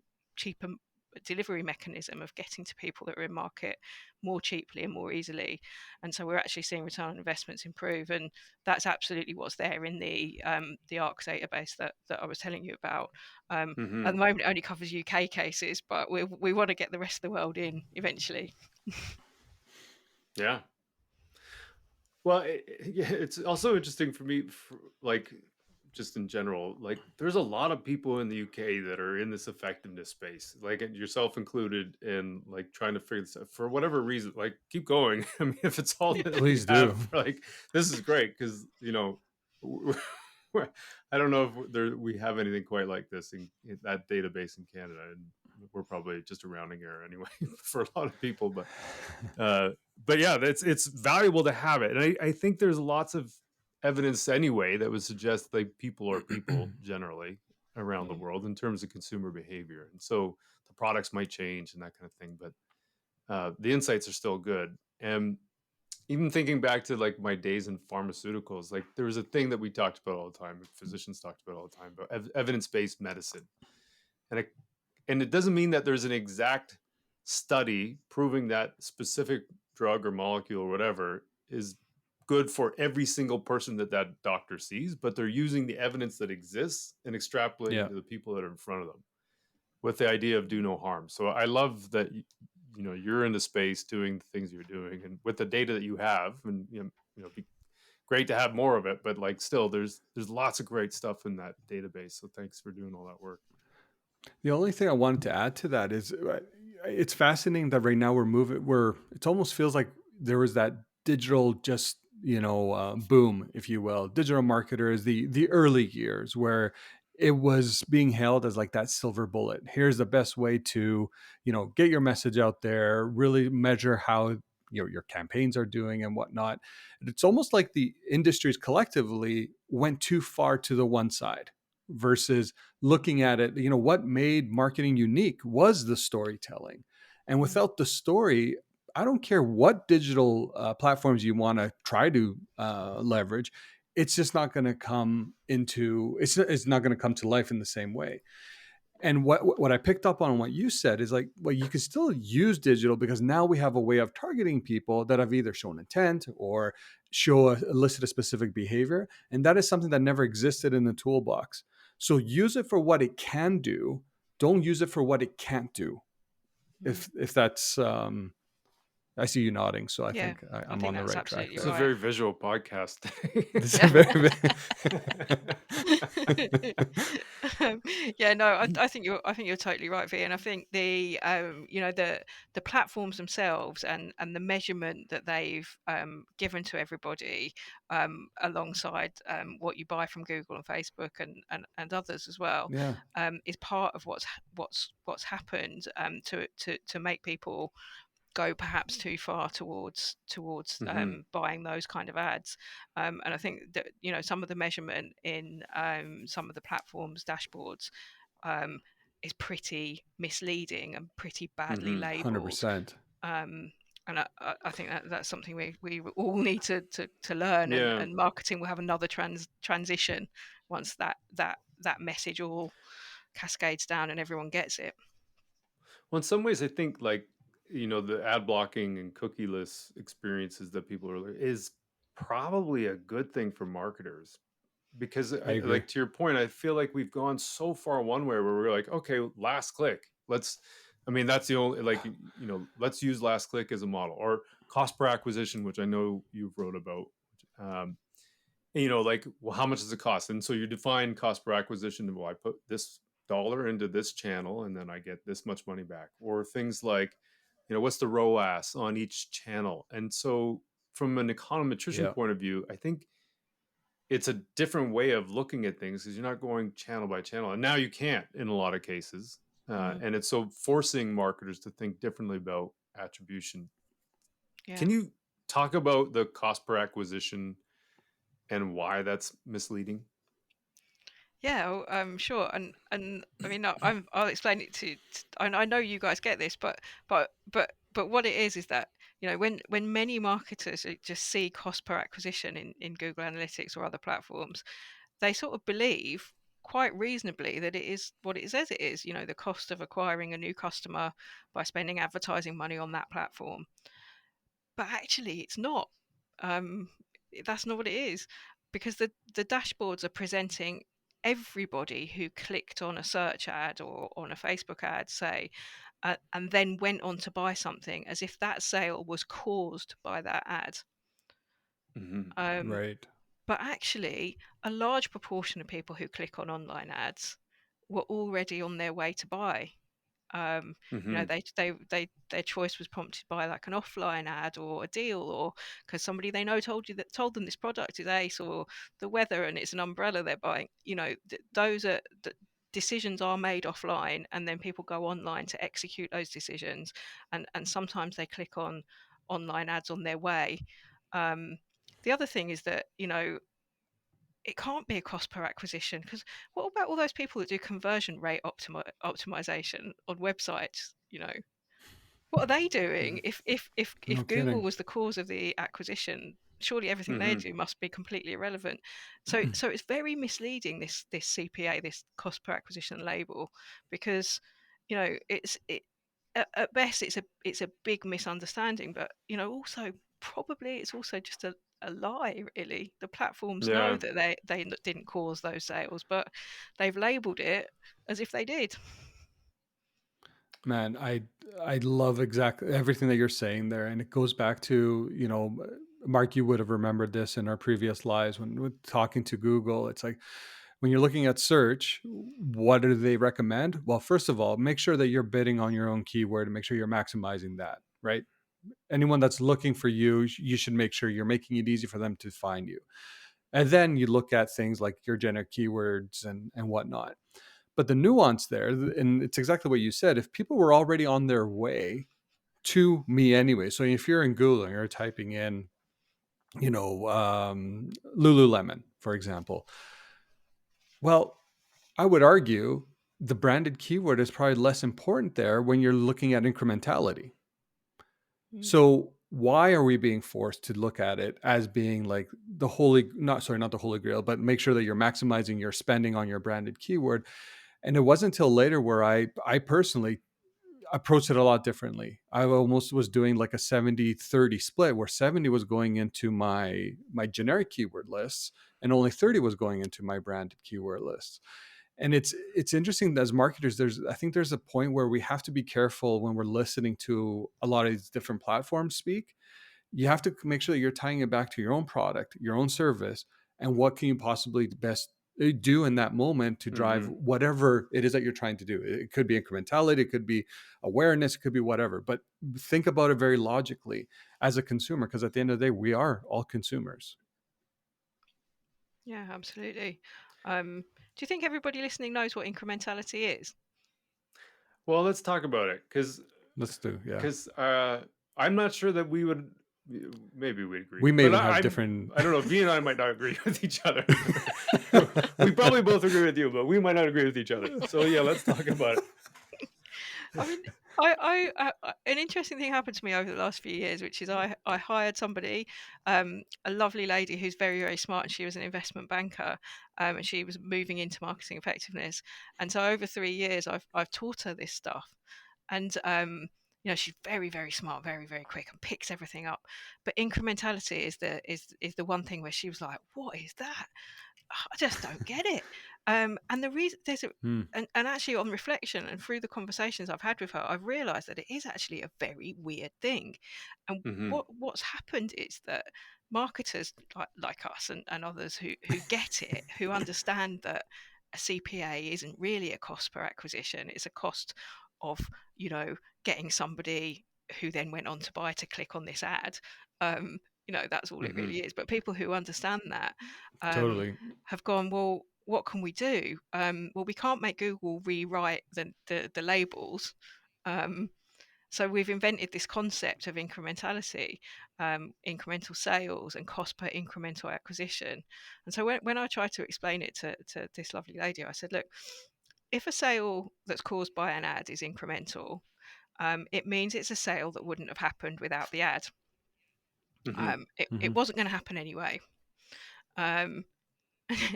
delivery mechanism of getting to people that are in market more cheaply and more easily. And so we're actually seeing return on investments improve, and that's absolutely what's there in the ARC database that I was telling you about. At the moment, it only covers UK cases, but we want to get the rest of the world in eventually. Yeah. Well, it's also interesting for me, just in general, like there's a lot of people in the UK that are in this effectiveness space, like yourself included, and like trying to figure this out for whatever reason. Like, keep going. I mean, if it's all that Please you have, do. like, this is great, because I don't know if we have anything quite like this in that database in Canada, and we're probably just a rounding error anyway for a lot of people, but yeah, it's valuable to have it. And I think there's lots of evidence anyway that would suggest like people are people generally around the world in terms of consumer behavior. And so the products might change and that kind of thing, but the insights are still good. And even thinking back to like my days in pharmaceuticals, like there was a thing that we talked about all the time, physicians talked about all the time, about evidence-based medicine. And it doesn't mean that there's an exact study proving that specific drug or molecule or whatever is good for every single person that doctor sees, but they're using the evidence that exists and extrapolating to the people that are in front of them with the idea of do no harm. So I love that you're in the space doing the things you're doing, and with the data that you have, and it'd be great to have more of it, but like still there's lots of great stuff in that database. So thanks for doing all that work. The only thing I wanted to add to that is it's fascinating that right now it almost feels like there was that digital boom, if you will, digital marketers, the early years where it was being hailed as like that silver bullet. Here's the best way to, get your message out there, really measure how your campaigns are doing and whatnot. It's almost like the industries collectively went too far to the one side versus looking at it. What made marketing unique was the storytelling. And without the story, I don't care what digital platforms you want to try to leverage, it's just not going to come it's not going to come to life in the same way. And what I picked up on what you said is like, well, you can still use digital because now we have a way of targeting people that have either shown intent or elicit a specific behavior. And that is something that never existed in the toolbox. So use it for what it can do. Don't use it for what it can't do. If that's, I see you nodding, so I think I'm on the right track there. It's a very visual podcast. Yeah, no, I think you're totally right, V. And I think the the platforms themselves and the measurement that they've given to everybody alongside what you buy from Google and Facebook and others as well Yeah. is part of what's happened to make people go perhaps too far towards Hmm. buying those kind of ads. And I think that some of the measurement in some of the platforms dashboards um, is pretty misleading and pretty badly Hmm. labeled. 100%. Um, and I think that's something we all need to learn, Yeah. and marketing will have another transition once that message all cascades down and everyone gets it. Well, in some ways, I think like the ad blocking and cookieless experiences that people are is probably a good thing for marketers because I agree. like to your point, I feel like we've gone so far one way where we're like, okay, last click, let's I mean that's the only like let's use last click as a model, or cost per acquisition, which I know you've wrote about. um, like, well, how much does it cost? And so you define cost per acquisition. Well, I put this dollar into this channel and then I get this much money back. Or things like, what's the ROAS on each channel? And so from an econometrician Yeah. point of view, I think it's a different way of looking at things because you're not going channel by channel. And now you can't in a lot of cases. Mm, And it's so forcing marketers to think differently about attribution. yeah. Can you talk about the cost per acquisition and why that's misleading? Yeah, sure, and I mean, I'll explain it I know you guys get this, but what it is that when many marketers just see cost per acquisition in Google Analytics or other platforms, they sort of believe quite reasonably that it is what it says it is. The cost of acquiring a new customer by spending advertising money on that platform, but actually it's not. Um, that's not what it is, because the dashboards are presenting everybody who clicked on a search ad or on a Facebook ad, say, and then went on to buy something, as if that sale was caused by that ad. Mhm. Um, Right. but actually, a large proportion of people who click on online ads were already on their way to buy. um, Mhm. their choice was prompted by like an offline ad or a deal, or because somebody they know told them this product is ace, or the weather and it's an umbrella they're buying. Those are decisions are made offline, and then people go online to execute those decisions, and sometimes they click on online ads on their way. um, the other thing is that it can't be a cost per acquisition, because what about all those people that do conversion rate optimization on websites? What are they doing? Mhm. No If Google kidding. was the cause of the acquisition, surely everything they Mhm. do must be completely irrelevant. So it's very misleading, this CPA, this cost per acquisition label, because it's it at best it's a big misunderstanding, but also probably it's also just a lie, really. The platforms know Yeah. that they didn't cause those sales, but they've labeled it as if they did. Man, I love exactly everything that you're saying there, and it goes back to Mark. You would have remembered this in our previous lives when we're talking to Google. It's like when you're looking at search, what do they recommend? Well, first of all, make sure that you're bidding on your own keyword and make sure you're maximizing that. Right? Anyone that's looking for you, you should make sure you're making it easy for them to find you. And then you look at things like your generic keywords and whatnot. But the nuance there, and it's exactly what you said, if people were already on their way to me anyway, so if you're in Google and you're typing in, Lululemon, for example, well, I would argue the branded keyword is probably less important there when you're looking at incrementality. Mm. So why are we being forced to look at it as being like the holy, not the holy grail, but make sure that you're maximizing your spending on your branded keyword? And it wasn't until later where I personally approached it a lot differently. I almost was doing like a 70-30 split, where 70 was going into my generic keyword lists and only 30 was going into my branded keyword lists. And it's interesting that as marketers, I think there's a point where we have to be careful when we're listening to a lot of these different platforms speak. You have to make sure that you're tying it back to your own product, your own service, and what can you possibly best do in that moment to drive Mm-hmm. whatever it is that you're trying to do. It could be incrementality, it could be awareness, it could be whatever. But think about it very logically as a consumer, because at the end of the day, we are all consumers. Yeah, absolutely. Do you think everybody listening knows what incrementality is? Well, let's talk about it because Let's do, yeah. I'm not sure that we would. Maybe we'd agree, We may but even have different. I don't know. V and I might not agree with each other. We probably both agree with you, but we might not agree with each other. So yeah, let's talk about it. I mean, an interesting thing happened to me over the last few years, which is I hired somebody, a lovely lady who's very, very smart, and she was an investment banker, and she was moving into marketing effectiveness. And so over 3 years, I've taught her this stuff, and she's very, very smart, very, very quick, and picks everything up. But incrementality is the one thing where she was like, "What is that? I just don't get it." And the reason there's a Hmm. and actually on reflection and through the conversations I've had with her, I've realized that it is actually a very weird thing. And Mm-hmm. what's happened is that marketers like us and others who get it, who understand that a CPA isn't really a cost per acquisition, it's a cost of, getting somebody who then went on to buy to click on this ad. That's all it Mm-hmm. really is. But people who understand that, um, Totally. have gone, well, what can we do? Well, we can't make Google rewrite the labels. Um, so we've invented this concept of incrementality, incremental sales, and cost per incremental acquisition. And so when I tried to explain it to this lovely lady, I said, look, if a sale that's caused by an ad is incremental, it means it's a sale that wouldn't have happened without the ad. Mm-hmm. It wasn't going to happen anyway. Um,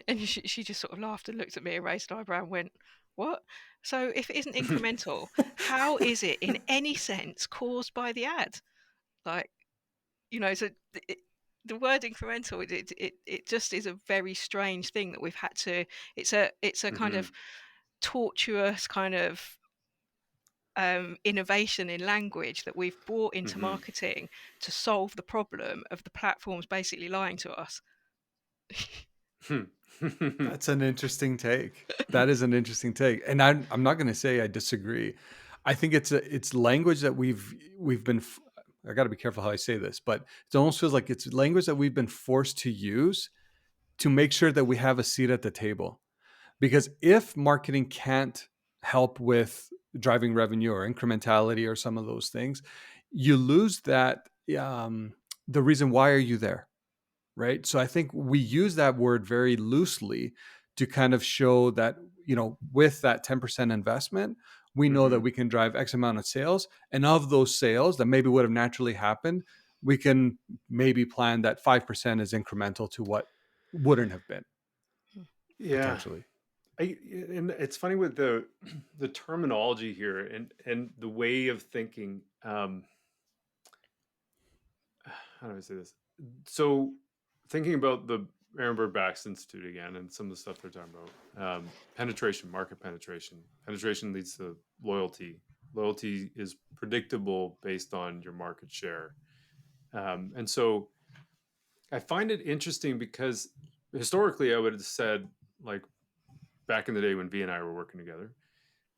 and she just sort of laughed and looked at me and raised an eyebrow and went, "What? So if it isn't incremental, how is it in any sense caused by the ad?" Like, so the word incremental, it just is a very strange thing that we've had to. It's a kind Mm-hmm. of tortuous kind of innovation in language that we've brought into Mm-hmm. marketing to solve the problem of the platforms basically lying to us. That's an interesting take. That is an interesting take, and I'm not going to say I disagree. I think it's language that we've been. I got to be careful how I say this, but it almost feels like it's language that we've been forced to use to make sure that we have a seat at the table. Because if marketing can't help with driving revenue or incrementality or some of those things, you lose that the reason why are you there, right? So I think we use that word very loosely to kind of show that, with that 10% investment, we know that Mm-hmm. we can drive X amount of sales. And of those sales that maybe would have naturally happened, we can maybe plan that 5% is incremental to what wouldn't have been Yeah. potentially. And it's funny with the terminology here and the way of thinking. How do I say this? So thinking about the Ehrenberg Bax Institute again and some of the stuff they're talking about, penetration, market penetration. Penetration leads to loyalty. Loyalty is predictable based on your market share. And so I find it interesting because historically I would have said, like back in the day when V and I were working together,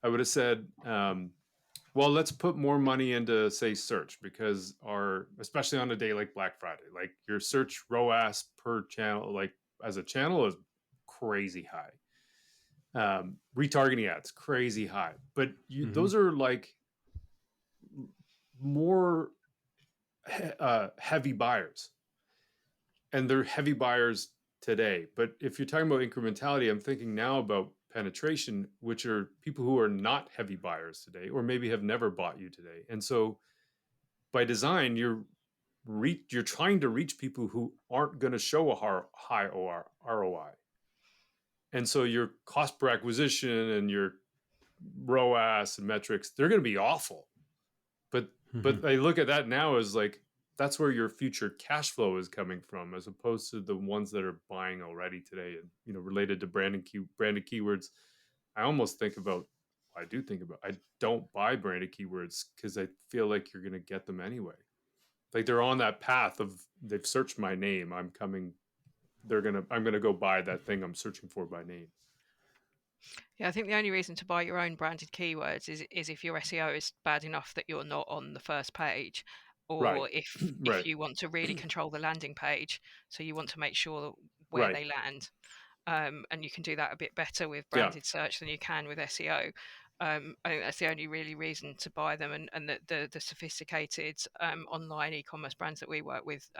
I would have said, well, let's put more money into, say, search because especially on a day like Black Friday, like your search ROAS per channel, like as a channel is crazy high. Retargeting ads, crazy high. But those are like more heavy buyers. And they're heavy buyers today. But if you're talking about incrementality, I'm thinking now about penetration, which are people who are not heavy buyers today, or maybe have never bought you today. And so by design, you're trying to reach people who aren't going to show a high ROI. And so your cost per acquisition and your ROAS and metrics, they're going to be awful. But I look at that now as like, that's where your future cash flow is coming from, as opposed to the ones that are buying already today. And related to branded keywords, I almost think about. I don't buy branded keywords because I feel like you're going to get them anyway. Like they're on that path of they've searched my name. I'm coming. I'm gonna go buy that thing I'm searching for by name. Yeah, I think the only reason to buy your own branded keywords is if your SEO is bad enough that you're not on the first page, Right. or if Right. you want to really control the landing page, so you want to make sure where Right. they land, and you can do that a bit better with Yeah. branded search than you can with SEO. I think that's the only really reason to buy them, and the sophisticated online e-commerce brands that we work with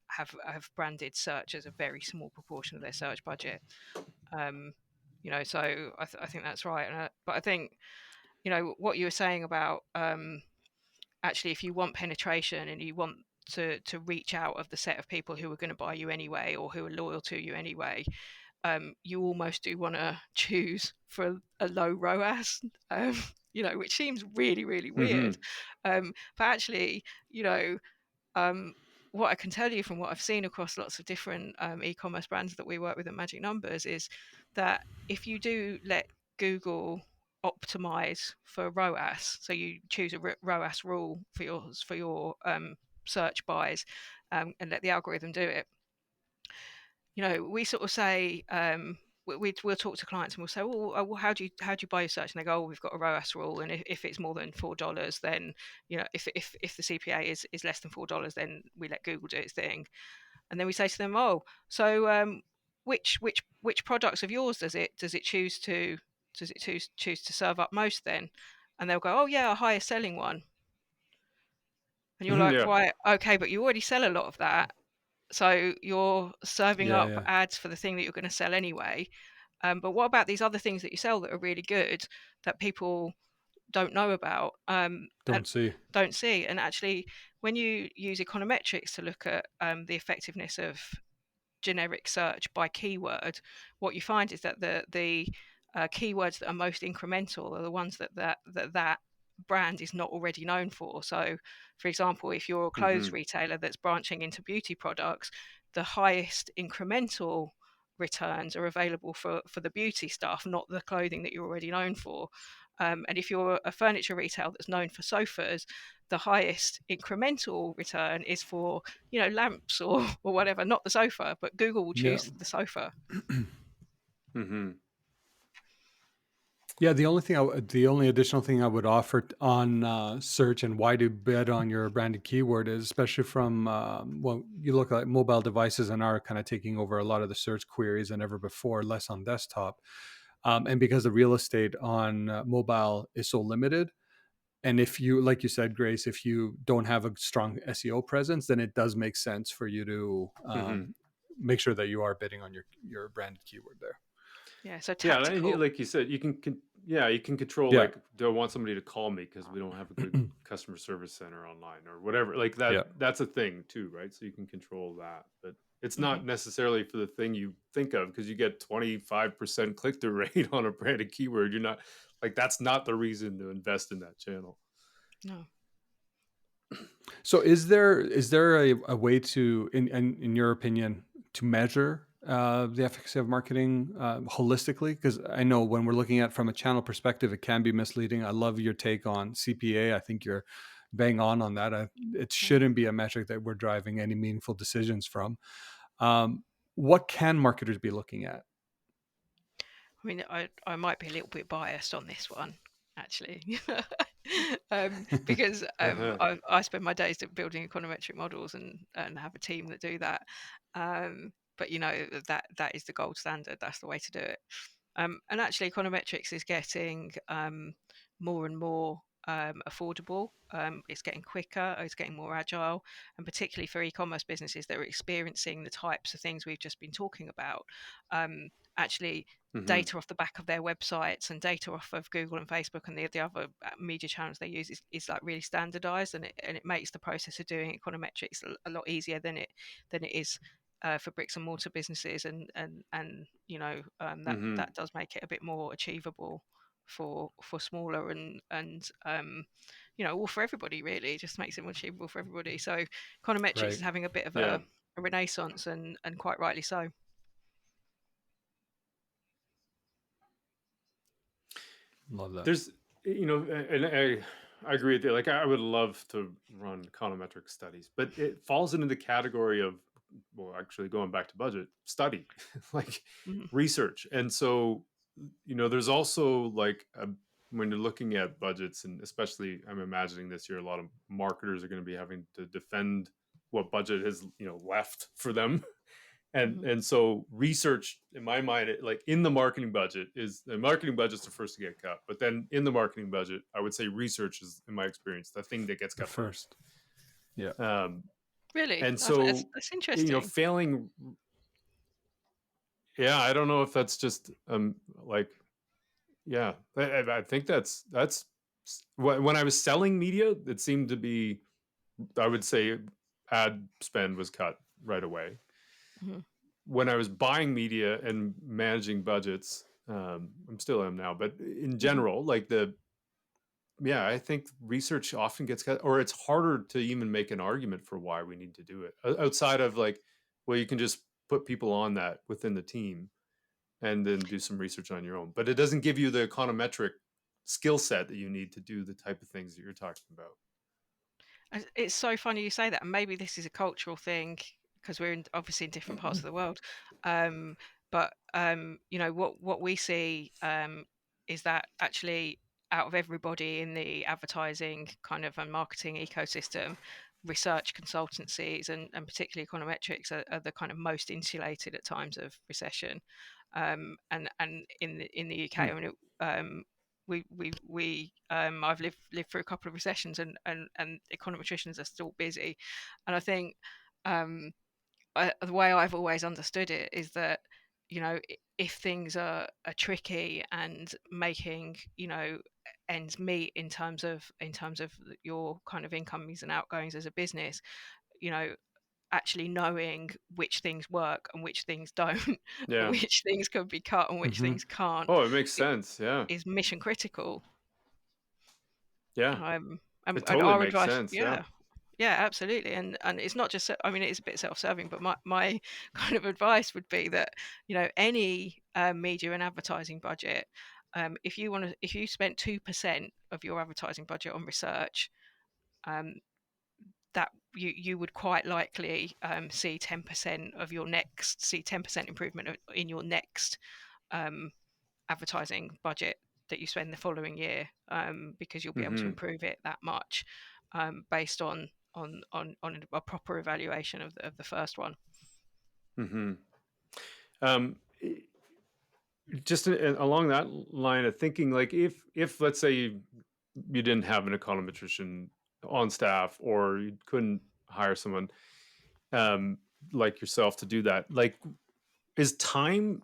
have branded search as a very small proportion of their search budget. Um, so I think that's right. But I think what you were saying about actually, if you want penetration and you want to reach out of the set of people who are going to buy you anyway or who are loyal to you anyway, you almost do want to choose for a low ROAS, which seems really, really weird. But actually, um, what I can tell you from what I've seen across lots of different e-commerce brands that we work with at Magic Numbers is that if you do let Google optimize for ROAS, so you choose a ROAS rule for your search buys, and let the algorithm do it. We sort of say we'll talk to clients and we'll say, well, how do you buy your search? And they go, we've got a ROAS rule, and if it's more than $4, then if the CPA is less than $4, then we let Google do its thing. And then we say to them, so which products of yours does it choose to serve up most then? And they'll go, oh yeah, a higher selling one. And you're like, Yeah. right, okay, but you already sell a lot of that. So you're serving up Yeah. ads for the thing that you're going to sell anyway. But what about these other things that you sell that are really good that people don't know about and Don't see. don't see? And actually, when you use econometrics to look at the effectiveness of generic search by keyword, what you find is that the keywords that are most incremental are the ones that brand is not already known for. So, for example, if you're a clothes retailer that's branching into beauty products, the highest incremental returns are available for the beauty stuff, not the clothing that you're already known for. And if you're a furniture retailer that's known for sofas, the highest incremental return is for lamps or whatever, not the sofa, but Google will Yeah. choose the sofa. Yeah, the only additional thing I would offer on search and why to bet on your branded keyword is, especially from you look at mobile devices and are kind of taking over a lot of the search queries than ever before, less on desktop, and because the real estate on mobile is so limited. And if you, like you said, Grace, if you don't have a strong SEO presence, then it does make sense for you to make sure that you are bidding on your branded keyword there. Yeah, so Yeah, tactical. like you said, you can control, Yeah. like, do I want somebody to call me because we don't have a good customer service center online or whatever, like that. Yeah. That's a thing too, right? So you can control that, but it's Mm-hmm. not necessarily for the thing you think of, because you get 25% click-through rate on a branded keyword. You're not, like, that's not the reason to invest in that channel. No. So is there a way to, in your opinion, to measure the efficacy of marketing holistically? Because I know when we're looking at from a channel perspective, it can be misleading. I love your take on CPA. I think you're bang on that. It shouldn't be a metric that we're driving any meaningful decisions from. What can marketers be looking at? I mean, I might be a little bit biased on this one, actually, because I spend my days building econometric models and have a team that do that. But that is the gold standard. That's the way to do it. And actually, econometrics is getting more and more affordable. It's getting quicker. It's getting more agile, and particularly for e-commerce businesses that are experiencing the types of things we've just been talking about. Actually, data off the back of their websites and data off of Google and Facebook and the other media channels they use is like really standardized, and it makes the process of doing econometrics a lot easier than it is for bricks and mortar businesses, and that does make it a bit more achievable for smaller and well, for everybody really. It just makes it more achievable for everybody. So econometrics is having a bit of a renaissance, and quite rightly so. Love that. There's, and I agree with you. Like, I would love to run econometric studies, but it falls into the category of well, actually going back to budget, study, like Mhm. research. And so, there's also like when you're looking at budgets, and especially I'm imagining this year, a lot of marketers are going to be having to defend what budget is, left for them. And so research, in my mind, like in the marketing budget, is the marketing budget's the first to get cut. But then in the marketing budget, I would say research is, in my experience, the thing that gets The cut first. Yeah. Really, And so, that's interesting. failing. Yeah, I don't know if that's just like, yeah, I think that's when I was selling media, it seemed to be, I would say, ad spend was cut right away. Mhm. When I was buying media and managing budgets, I'm still am now, but in general, like I think research often gets cut, or it's harder to even make an argument for why we need to do it outside of like, well, you can just put people on that within the team and then do some research on your own. But it doesn't give you the econometric skill set that you need to do the type of things that you're talking about. It's so funny you say that, and maybe this is a cultural thing because we're obviously in different parts of the world. But what we see is that actually, out of everybody in the advertising kind of and marketing ecosystem, research consultancies and particularly econometrics are the kind of most insulated at times of recession. And in the UK, I mean, I've lived through a couple of recessions, and econometricians are still busy. And I think the way I've always understood it is that, if things are tricky and making, ends meet in terms of your kind of incomings and outgoings as a business, actually knowing which things work and which things don't, Yeah. which things can be cut and which things can't, Oh, it makes sense. Yeah. is mission critical. Yeah. And It totally our makes advice, sense. Yeah. yeah, absolutely. And it's not just, I mean, it's a bit self-serving, but my kind of advice would be that, any media and advertising budget, if you spent 2% of your advertising budget on research, that you would quite likely see 10% improvement in your next advertising budget that you spend the following year, because you'll be able to improve it that much, based on a proper evaluation of the first one. Just along that line of thinking, like if let's say you didn't have an econometrician on staff, or you couldn't hire someone like yourself to do that, like, is time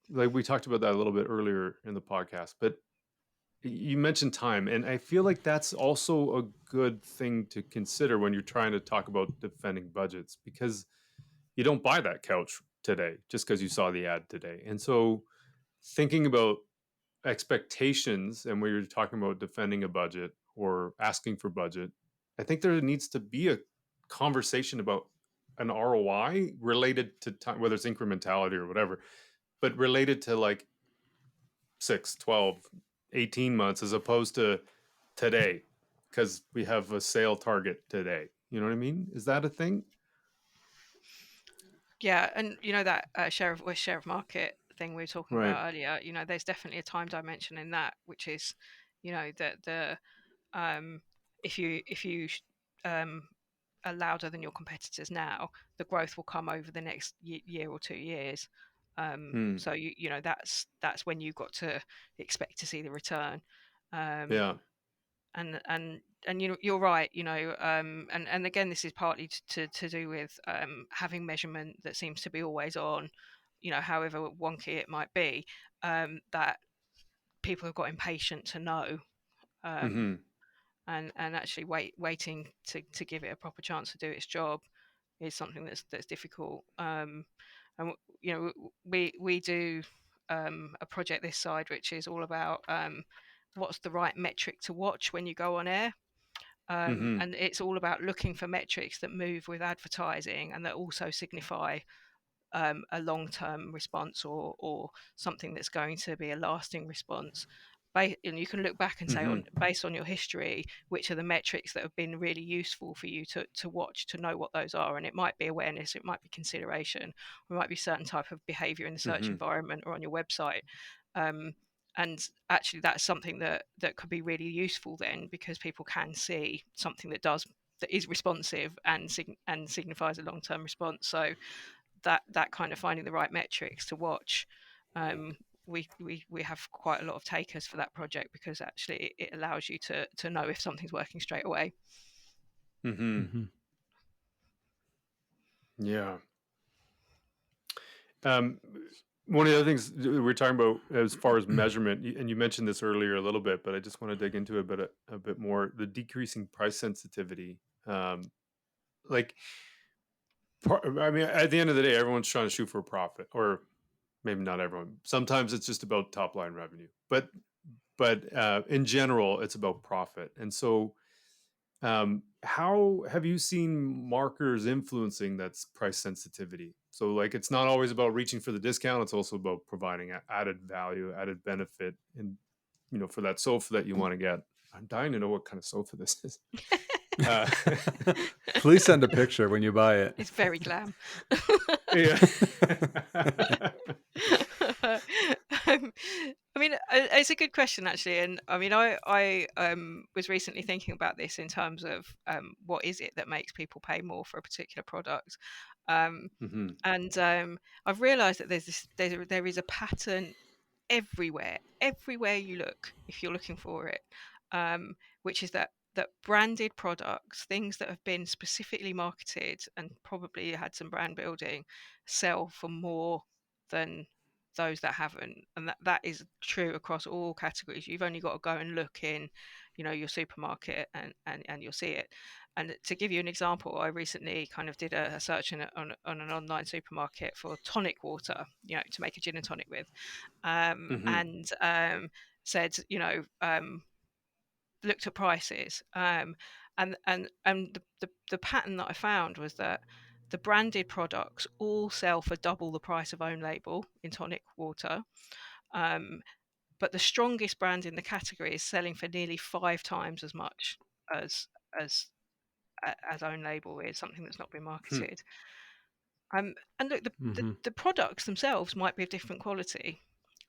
like we talked about that a little bit earlier in the podcast, but you mentioned time, and I feel like that's also a good thing to consider when you're trying to talk about defending budgets, because you don't buy that couch today just because you saw the ad today. And so thinking about expectations, and when you're talking about defending a budget or asking for budget, I think there needs to be a conversation about an ROI related to time, whether it's incrementality or whatever, but related to like 6, 12, 18 months as opposed to today, because we have a sale target today. You know what I mean? Is that a thing? Yeah, and that share of market thing we were talking Right. about earlier, there's definitely a time dimension in that, which is, that if you are louder than your competitors now, the growth will come over the next year or 2 years. So that's when you've got to expect to see the return. Yeah. And you're right, and again, this is partly to do with having measurement that seems to be always on, however wonky it might be, that people have got impatient to know, and actually waiting to give it a proper chance to do its job is something that's difficult. And we do a project this side which is all about what's the right metric to watch when you go on air. And it's all about looking for metrics that move with advertising and that also signify a long-term response, or something that's going to be a lasting response. and you can look back and say, Mm-hmm. based on your history, which are the metrics that have been really useful for you to watch, to know what those are. And it might be awareness, it might be consideration, or it might be certain type of behavior in the search Mm-hmm. environment or on your website. And actually, that's something that could be really useful then, because people can see something that is responsive and signifies a long-term response. So that kind of finding the right metrics to watch, we have quite a lot of takers for that project, because actually it allows you to know if something's working straight away. Mm-hmm. Mm-hmm. Yeah. One of the other things we're talking about as far as measurement, and you mentioned this earlier a little bit, but I just want to dig into it a bit more. The decreasing price sensitivity, like, I mean, at the end of the day, everyone's trying to shoot for a profit, or maybe not everyone. Sometimes it's just about top line revenue, but in general, it's about profit. And so, how have you seen marketers influencing that price sensitivity? So, like, it's not always about reaching for the discount; it's also about providing added value, added benefit, and for that sofa that you want to get. I'm dying to know what kind of sofa this is. Uh, Please send a picture when you buy it. It's very glam. yeah. I mean, it's a good question, actually. And I mean, I was recently thinking about this in terms of what is it that makes people pay more for a particular product. Um, Mhm. and I've realised that there is a pattern everywhere you look, if you're looking for it, which is that branded products, things that have been specifically marketed and probably had some brand building, sell for more than those that haven't. And that is true across all categories. You've only got to go and look in, your supermarket, and you'll see it. And to give you an example, I recently kind of did a search on an online supermarket for tonic water, to make a gin and tonic with, Mhm. and said, looked at prices, and the pattern that I found was that the branded products all sell for double the price of own label in tonic water, um, but the strongest brand in the category is selling for nearly 5 times as much as as as own label is, something that's not been Hmm. marketed. And look, Mm-hmm. the products themselves might be of different quality,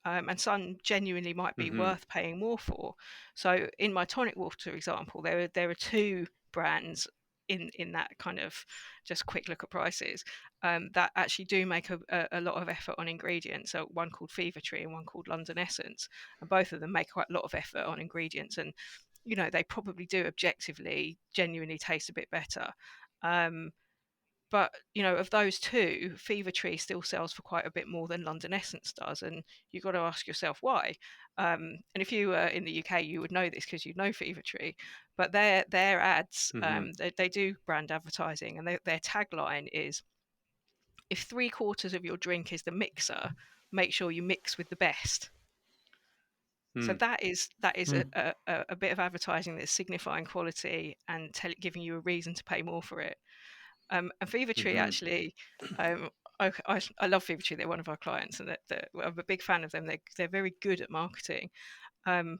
and some genuinely might be Mhm. worth paying more for. So in my tonic water example, there are two brands in that kind of just quick look at prices, that actually do make a lot of effort on ingredients. So one called Fever Tree and one called London Essence, and both of them make quite a lot of effort on ingredients, and they probably do objectively genuinely taste a bit better. Um, but of those two, Fever Tree still sells for quite a bit more than London Essence does, and you've got to ask yourself why. And if you were in the UK, you would know this because you know Fever Tree. But their ads, Mhm. they do brand advertising, and their tagline is, "If 3/4 of your drink is the mixer, make sure you mix with the best." So Hmm. that is a bit of advertising that's signifying quality and giving you a reason to pay more for it. And Fever Tree, Mhm. actually, I love Fever Tree. They're one of our clients, and I'm a big fan of them. They're very good at marketing, um,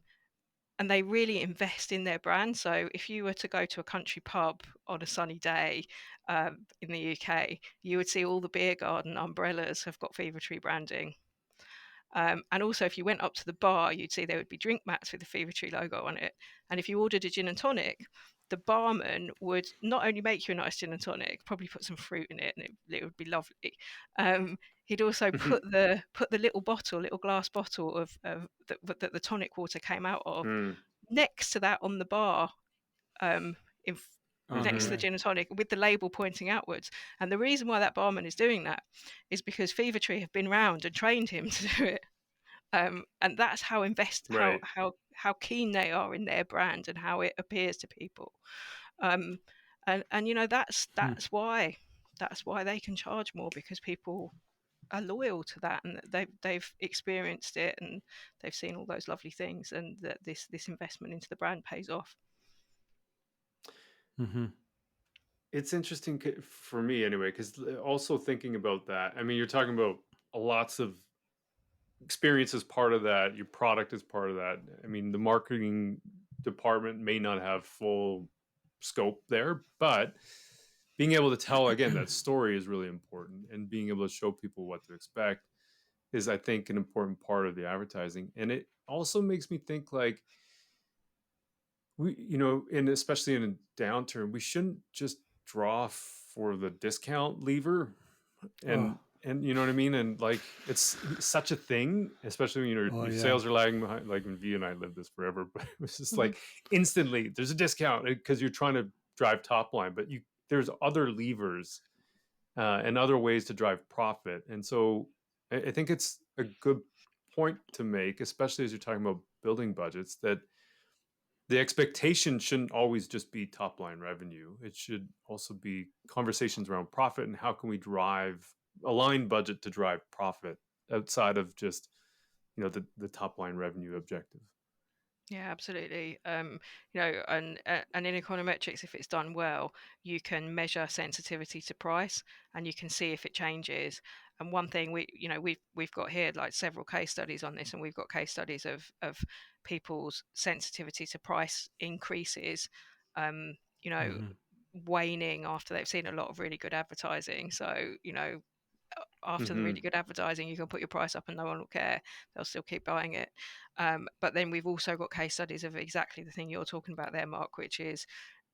and they really invest in their brand. So if you were to go to a country pub on a sunny day, in the UK, you would see all the beer garden umbrellas have got Fever Tree branding. And also, if you went up to the bar, you'd see there would be drink mats with the Fever Tree logo on it. And if you ordered a gin and tonic, the barman would not only make you a nice gin and tonic, probably put some fruit in it, and it would be lovely. He'd also put the little glass bottle that the tonic water came out of, Hmm. next to that on the bar, um, in, next to the Mhm. Okay. gin and tonic, with the label pointing outwards. And the reason why that barman is doing that is because Fever Tree have been round and trained him to do it. And that's Right. how keen they are in their brand and how it appears to people. um, and Hmm. that's why they can charge more, because people are loyal to that, and that they've experienced it, and they've seen all those lovely things, and that this investment into the brand pays off. Mm-hmm. It's interesting for me anyway, because also thinking about that. I mean, you're talking about lots of experience is part of that. Your product is part of that. I mean, the marketing department may not have full scope there, but being able to tell again that story is really important, and being able to show people what to expect is, I think, an important part of the advertising. And it also makes me think like we, and especially in a downturn, we shouldn't just draw for the discount lever, Oh, and you know what I mean? And like, it's such a thing, especially when oh your yeah. sales are lagging behind. Like when V and I lived this forever, but it was just Mhm. like instantly there's a discount because you're trying to drive top line, but there's other levers and other ways to drive profit. And so I think it's a good point to make, especially as you're talking about building budgets, that the expectation shouldn't always just be top line revenue. It should also be conversations around profit and how can we align budget to drive profit outside of just the top line revenue objective. Yeah, absolutely. And in econometrics, if it's done well, you can measure sensitivity to price, and you can see if it changes. And one thing we've got here like several case studies on this, and we've got case studies of people's sensitivity to price increases, um, you know, Hmm. waning after they've seen a lot of really good advertising. So, after the Mm-hmm. really good advertising, you can put your price up and no one will care. They'll still keep buying it. But then we've also got case studies of exactly the thing you're talking about there, Mark, which is,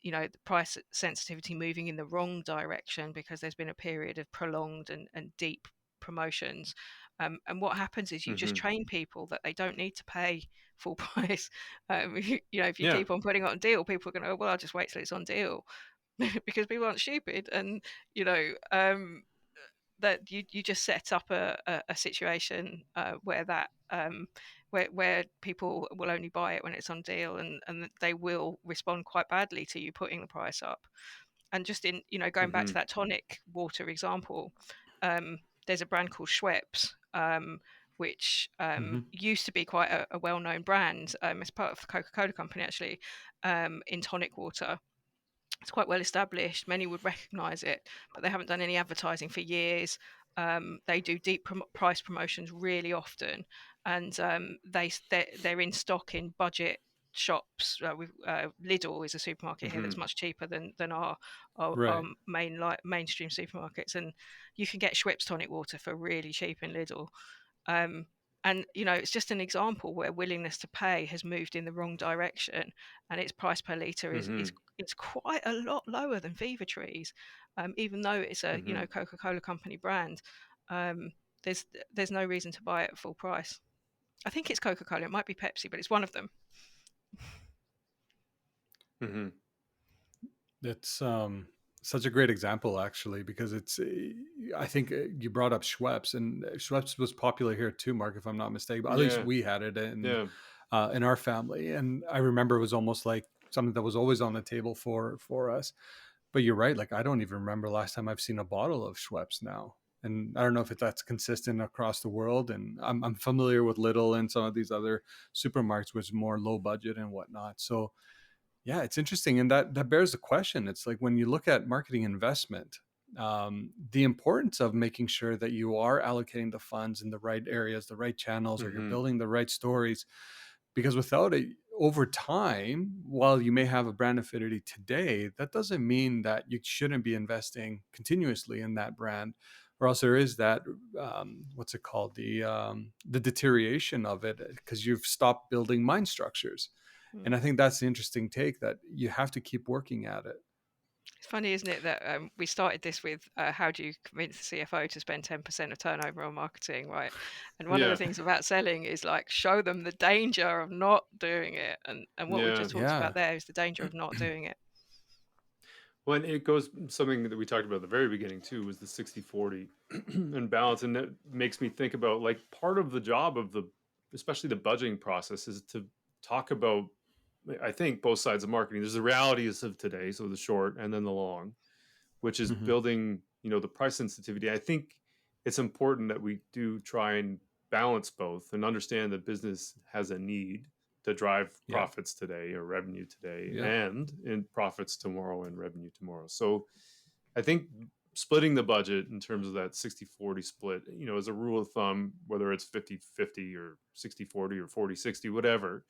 the price sensitivity moving in the wrong direction because there's been a period of prolonged and deep promotions. And what happens is you just Mm-hmm. train people that they don't need to pay full price. If you Yeah. keep on putting it on deal, people are going to, well, I'll just wait till it's on deal because people aren't stupid. And, that you just set up a situation where that where people will only buy it when it's on deal, and they will respond quite badly to you putting the price up. And just in going back Mm-hmm. to that tonic water example, there's a brand called Schweppes, which Hmm. used to be quite a well-known brand. It's part of the Coca-Cola company actually, in tonic water. It's quite well established. Many would recognise it, but they haven't done any advertising for years. They do deep price promotions really often, and they're in stock in budget shops. Lidl is a supermarket here Mm-hmm. that's much cheaper than our Right. mainstream supermarkets, and you can get Schweppes tonic water for really cheap in Lidl. Um, and it's just an example where willingness to pay has moved in the wrong direction, and its price per liter is Mm-hmm. is it's quite a lot lower than Viva Trees, even though it's a Mm-hmm. Coca-Cola company brand. Um, there's no reason to buy it at full price. I think it's Coca-Cola. It might be Pepsi, but it's one of them. Mm-hmm. It's such a great example, actually, because I think you brought up Schweppes, and Schweppes was popular here too, Mark, if I'm not mistaken. But at least Yeah. we had it Yeah. in our family, and I remember it was almost like something that was always on the table for us. But you're right; like I don't even remember the last time I've seen a bottle of Schweppes now. And I don't know if that's consistent across the world. And I'm familiar with Lidl and some of these other supermarkets, which is more low budget and whatnot. So yeah, it's interesting, and that bears the question. It's like when you look at marketing investment, the importance of making sure that you are allocating the funds in the right areas, the right channels, or you're Mm-hmm. building the right stories. Because without it, over time, while you may have a brand affinity today, that doesn't mean that you shouldn't be investing continuously in that brand, or else there is that what's it called, the deterioration of it because you've stopped building mind structures. Mm. And I think that's the interesting take, that you have to keep working at it. It's funny, isn't it, that we started this with how do you convince the CFO to spend 10% of turnover on marketing, right? And one of the Yeah. things about selling is like show them the danger of not doing it. And what we've Yeah. just talked Yeah. about there is the danger of not doing it. Well, and it goes something that we talked about at the very beginning too was the 60-40 and balance. And that makes me think about like part of the job of especially the budgeting process is to talk about, I think, both sides of marketing. There's the realities of today, so the short and then the long, which is Hmm. building, the price sensitivity. I think it's important that we do try and balance both and understand that business has a need to drive Yeah. profits today or revenue today Yeah. and in profits tomorrow and revenue tomorrow. So I think splitting the budget in terms of that 60-40 split, as a rule of thumb, whether it's 50-50 or 60-40 or 40-60, whatever,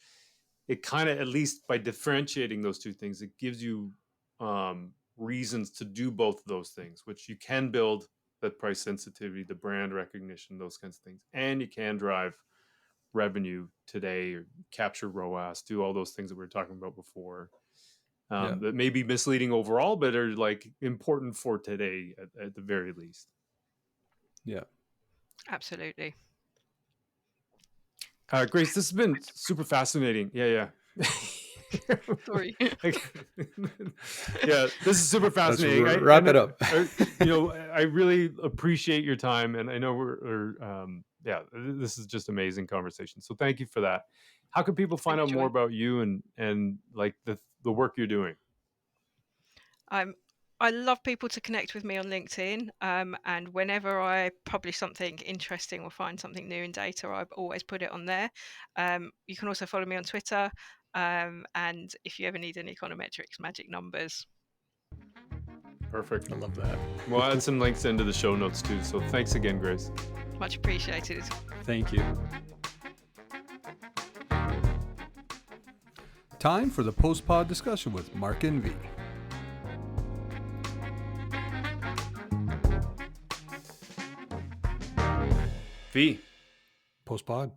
it kind of, at least by differentiating those two things, it gives you reasons to do both of those things, which you can build that price sensitivity, the brand recognition, those kinds of things. And you can drive revenue today or capture ROAS, do all those things that we were talking about before. That may be misleading overall, but are like important for today at the very least. Yeah. Absolutely. Grace, this has been super fascinating. Yeah. Sorry. Yeah, this is super fascinating. Let's wrap it up. I really appreciate your time, and I know this is just amazing conversation. So thank you for that. How can people find out more about you and like the work you're doing? I love people to connect with me on LinkedIn, and whenever I publish something interesting or find something new in data, I always put it on there. You can also follow me on Twitter, and if you ever need any econometrics magic numbers. Perfect. I love that. We'll add some links into the show notes too. So thanks again, Grace. Much appreciated. Thank you. Time for the post-pod discussion with Mark and V. V. Post-pod.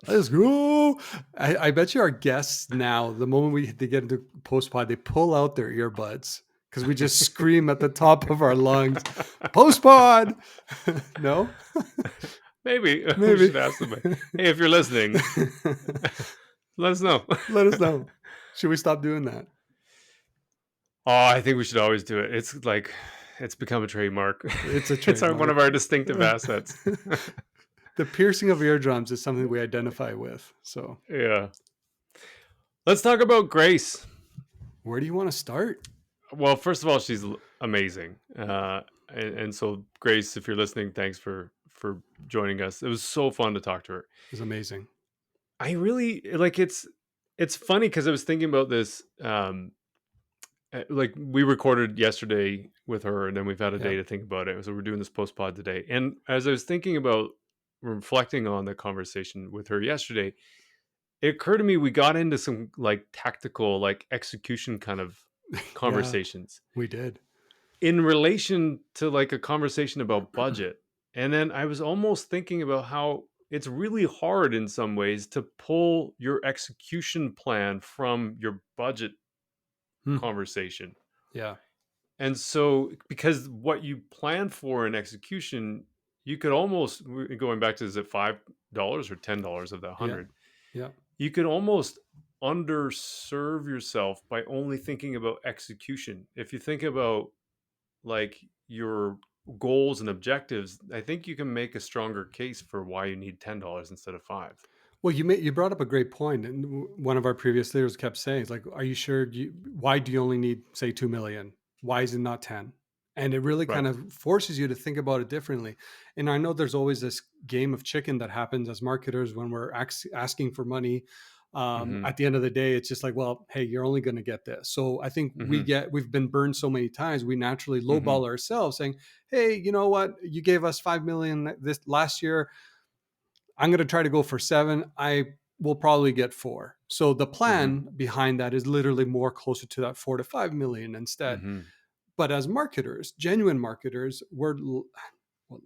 Let's go. I bet you our guests now, the moment they get into post-pod, they pull out their earbuds because we just scream at the top of our lungs, post-pod. No? Maybe. We should ask them. Hey, if you're listening, let us know. Let us know. Should we stop doing that? Oh, I think we should always do it. It's become a trademark. It's a trademark. It's one of our distinctive assets. The piercing of eardrums is something we identify with. So yeah. Let's talk about Grace. Where do you want to start? Well, first of all, she's amazing. And so Grace, if you're listening, thanks for joining us. It was so fun to talk to her. It was amazing. I really it's funny because I was thinking about this. Like we recorded yesterday with her, and then we've had a day to think about it. So we're doing this post pod today. And as I was thinking about reflecting on the conversation with her yesterday, it occurred to me we got into some like tactical, like execution kind of conversations. We did. In relation to like a conversation about budget. And then I was almost thinking about how it's really hard in some ways to pull your execution plan from your budget conversation. Yeah. And so, because what you plan for in execution, you could almost, going back to, is it $5 or $10 of that 100? Yeah. You could almost underserve yourself by only thinking about execution. If you think about like your goals and objectives, I think you can make a stronger case for why you need $10 instead of $5. Well, you brought up a great point, and one of our previous leaders kept saying, "It's like, are you sure? Why do you only need, say, 2 million? Why is it not 10?" And it really kind of forces you to think about it differently. And I know there's always this game of chicken that happens as marketers when we're asking for money. At the end of the day, it's just like, well, hey, you're only going to get this. So I think we've been burned so many times. We naturally lowball ourselves, saying, hey, you know what? You gave us 5 million this last year. I'm going to try to go for 7. I will probably get 4. So the plan behind that is literally more closer to that 4 to 5 million instead. But as marketers, genuine marketers, we're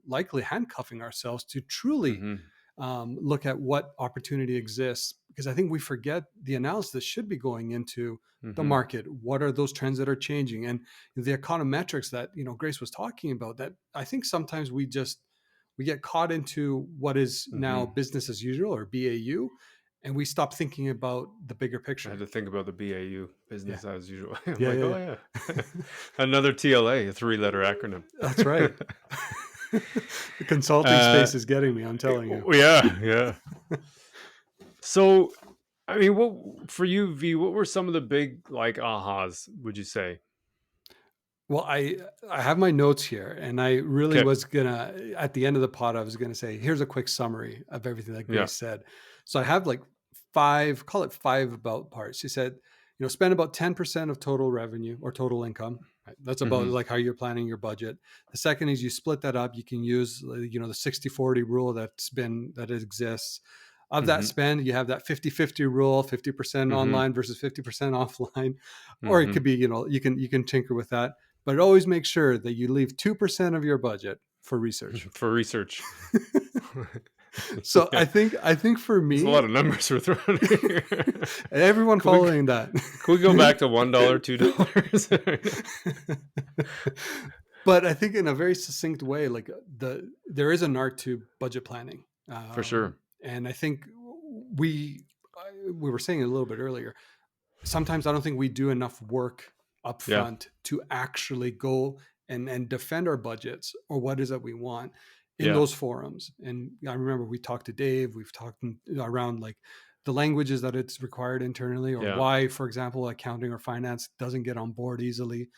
likely handcuffing ourselves to truly look at what opportunity exists, because I think we forget the analysis should be going into the market. What are those trends that are changing? And the econometrics that, Grace was talking about, that I think sometimes we get caught into what is now business as usual or BAU, and we stop thinking about the bigger picture. I had to think about the BAU, business as usual. I'm another TLA, a 3-letter acronym. That's right. The consulting space is getting me, I'm telling you. Yeah. So, I mean, what for you, V, what were some of the big like ahas, would you say? Well, I have my notes here, and I really was gonna, at the end of the pod, I was gonna say, here's a quick summary of everything that Grace said. So I have like 5 about parts. She said, spend about 10% of total revenue or total income. Right? That's about Mm-hmm. like how you're planning your budget. The second is you split that up. You can use, the 60-40 rule that exists. Of that Mm-hmm. spend, you have that 50-50 rule, 50% Mm-hmm. online versus 50% offline. Or it Mm-hmm. could be, you can tinker with that. But always make sure that you leave 2% of your budget for research. For research. So Yeah. I think for There's a me, lot of numbers we're throwing here. everyone Can we, following that. can we go back to $1, $2? But I think in a very succinct way, like there is an art to budget planning, For sure. and I think we were saying it a little bit earlier. Sometimes I don't think we do enough work up Yeah. front to actually go and defend our budgets or what is that we want in Yeah. those forums. And I remember we talked to Dave, we've talked around like the languages that it's required internally, or Yeah. why, for example, accounting or finance doesn't get on board easily.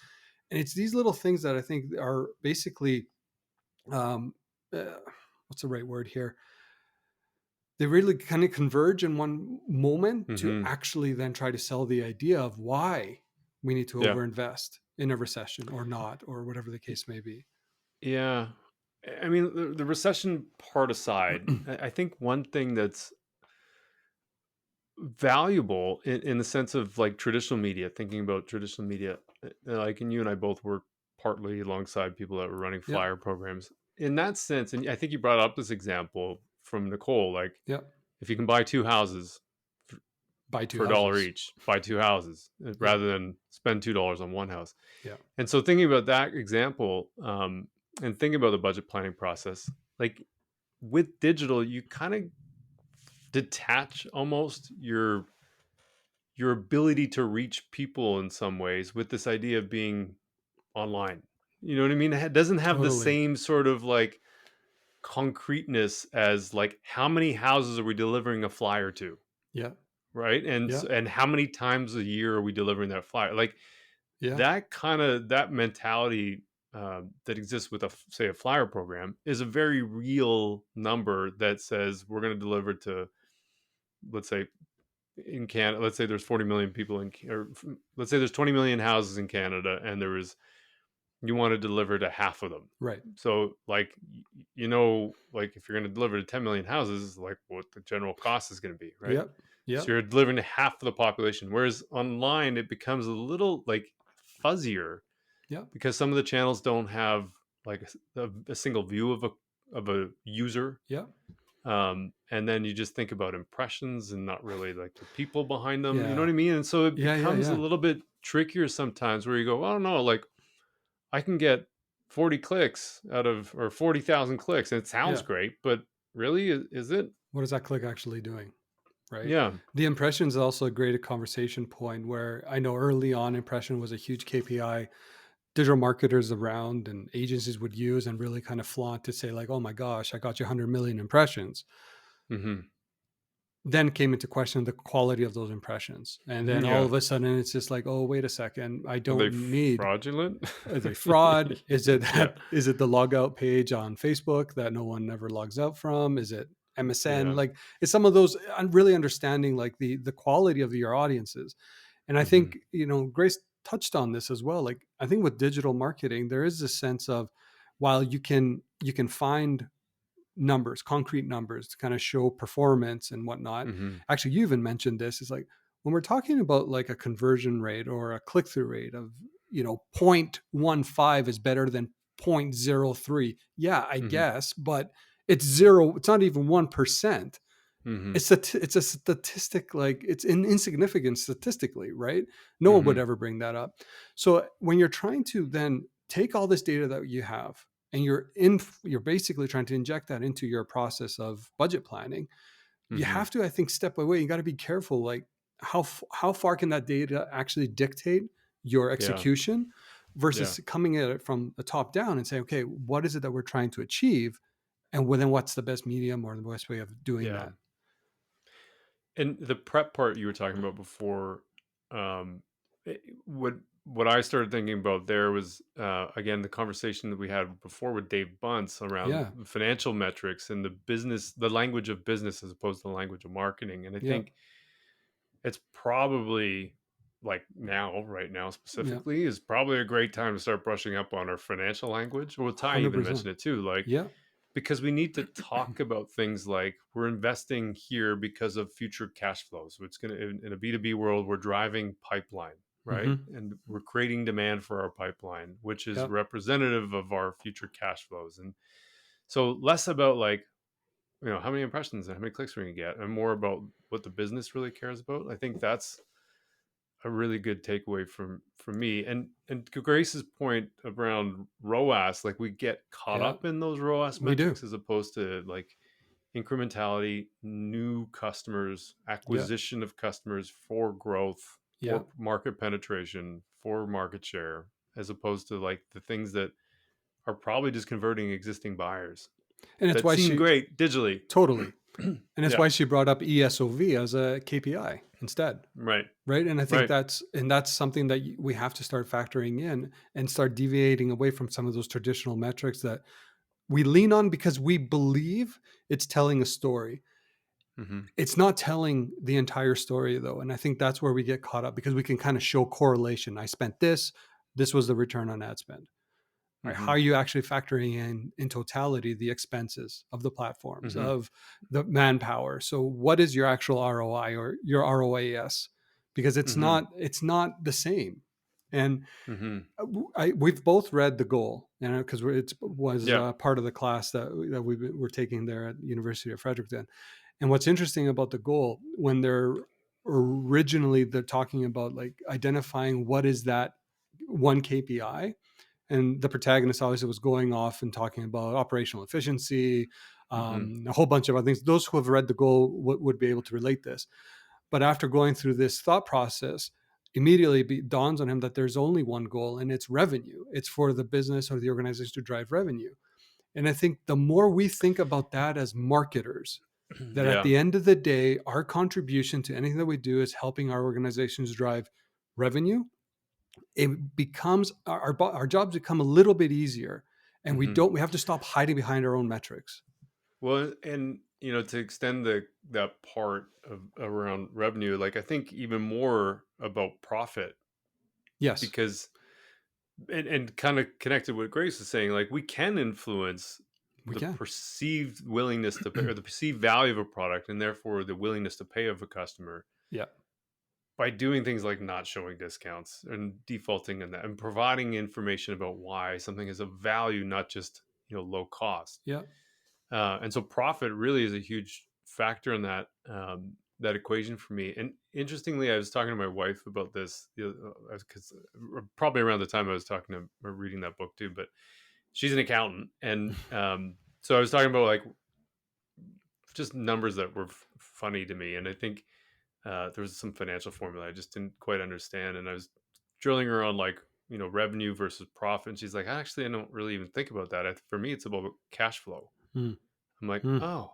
And it's these little things that I think are basically, um, what's the right word here? They really kind of converge in one moment to Mm-hmm. actually then try to sell the idea of why we need to Yeah. overinvest in a recession or not, or whatever the case may be. Yeah. I mean, the recession part aside, I think one thing that's valuable in the sense of like traditional media, thinking about traditional media, like, and you and I both work partly alongside people that were running Yep. flyer programs. In that sense, and I think you brought up this example from Nicole, like Yep. if you can buy two houses Buy two for $1 houses. each, buy two houses rather than spend $2 on one house. Yeah. And so thinking about that example, and thinking about the budget planning process, like with digital, you kind of detach almost your ability to reach people in some ways with this idea of being online. You know what I mean? It doesn't have the Totally. same sort of like concreteness as like how many houses are we delivering a flyer to, Yeah. right? And Yeah. and how many times a year are we delivering that flyer? Like Yeah. that mentality that exists with say a flyer program is a very real number that says we're going to deliver to, let's say in Canada, let's say there's 40 million people let's say there's 20 million houses in Canada, and you want to deliver to half of them. Right. So like, like if you're going to deliver to 10 million houses, like what the general cost is going to be, right? Yep. Yep. So you're delivering to half of the population. Whereas online, it becomes a little like fuzzier Yep. because some of the channels don't have like a single view of a user. Yep. And then you just think about impressions and not really like the people behind them. You know Yeah. what I mean? And so it Yeah. becomes a Yeah. little bit trickier sometimes where you go, I don't know, like I can get 40 clicks out of, or 40,000 clicks. And it sounds Yeah. great, but really, is it? What is that click actually doing? Right. Yeah. The impression is also a great conversation point where I know early on impression was a huge KPI digital marketers around and agencies would use and really kind of flaunt to say like, oh my gosh, I got you 100 million impressions. Mm-hmm. Then came into question the quality of those impressions. And then all Yeah. of a sudden it's just like, oh, wait a second. I Are don't they need, fraudulent? is it fraud? Is it Yeah. that, is it the log out page on Facebook that no one ever logs out from? Is it MSN? Yeah. Like it's some of those really understanding like the quality of your audiences. And I think, Grace touched on this as well. Like I think with digital marketing, there is this sense of while you can find numbers, concrete numbers to kind of show performance and whatnot. Mm-hmm. Actually, you even mentioned this. Is like when we're talking about like a conversion rate or a click-through rate of 0.15 is better than 0.03. Yeah, I Mm-hmm. guess, but it's zero. It's not even 1%. Mm-hmm. It's a statistic, like it's insignificant statistically, right? No one would ever bring that up. So when you're trying to then take all this data that you have and you're basically trying to inject that into your process of budget planning, you have to, I think, step away. You got to be careful, like how far can that data actually dictate your execution versus coming at it from the top down and say, okay, what is it that we're trying to achieve? And then what's the best medium or the best way of doing that? And the prep part you were talking about before, what I started thinking about there was again the conversation that we had before with Dave Bunce around financial metrics and the language of business as opposed to the language of marketing. And I think it's probably like right now Yeah. specifically, is probably a great time to start brushing up on our financial language. Well, Ty even 100%. mentioned it too, like, Yeah. because we need to talk about things like we're investing here because of future cash flows. So it's going to, in a B2B world, we're driving pipeline, right? Mm-hmm. And we're creating demand for our pipeline, which is Yeah. representative of our future cash flows. And so less about like, how many impressions and how many clicks we're going to get, and more about what the business really cares about. I think that's a really good takeaway from me. And to Grace's point around ROAS, like we get caught Yeah. up in those ROAS We do. metrics as opposed to like incrementality, new customers, Yeah. acquisition of customers for growth, Yeah. for market penetration, for market share, as opposed to like the things that are probably just converting existing buyers And it's that why seem she great digitally. totally. And it's Yeah, why she brought up ESOV as a KPI instead. right, Right. And I think right. that's something that we have to start factoring in and start deviating away from some of those traditional metrics that we lean on because we believe it's telling a story. Mm-hmm. It's not telling the entire story though. And I think that's where we get caught up because we can kind of show correlation. I spent this was the return on ad spend. Right? Mm-hmm. How are you actually factoring in totality the expenses of the platforms, Mm-hmm. of the manpower? So what is your actual ROI or your ROAS? Because it's Mm-hmm. not the same. And Mm-hmm. we've both read The Goal, because it was Yeah. part of the class that we were taking there at the University of Fredericton. And what's interesting about The Goal, when they're talking about like identifying what is that one KPI, and the protagonist obviously was going off and talking about operational efficiency, a whole bunch of other things. Those who have read The Goal would be able to relate this. But after going through this thought process, immediately dawns on him that there's only one goal, and it's revenue. It's for the business or the organization to drive revenue. And I think the more we think about that as marketers, that at Yeah. the end of the day, our contribution to anything that we do is helping our organizations drive revenue. It becomes our jobs become a little bit easier, and we have to stop hiding behind our own metrics. Well, and to extend that part of around revenue, like I think even more about profit, Yes, because and kind of connected with what Grace is saying, like we can influence we the can. perceived willingness to pay or the perceived value of a product, and therefore the willingness to pay of a customer Yeah, by doing things like not showing discounts and defaulting in that and providing information about why something is of value, not just low cost. yeah. And so profit really is a huge factor in that equation for me. And interestingly, I was talking to my wife about this because probably around the time I was talking to or reading that book too. But she's an accountant, and so I was talking about like just numbers that were funny to me. And I think there was some financial formula I just didn't quite understand, and I was drilling her on like revenue versus profit. And she's like, actually, I don't really even think about that. For me, it's about cash flow. Mm. I'm like, Mm. oh,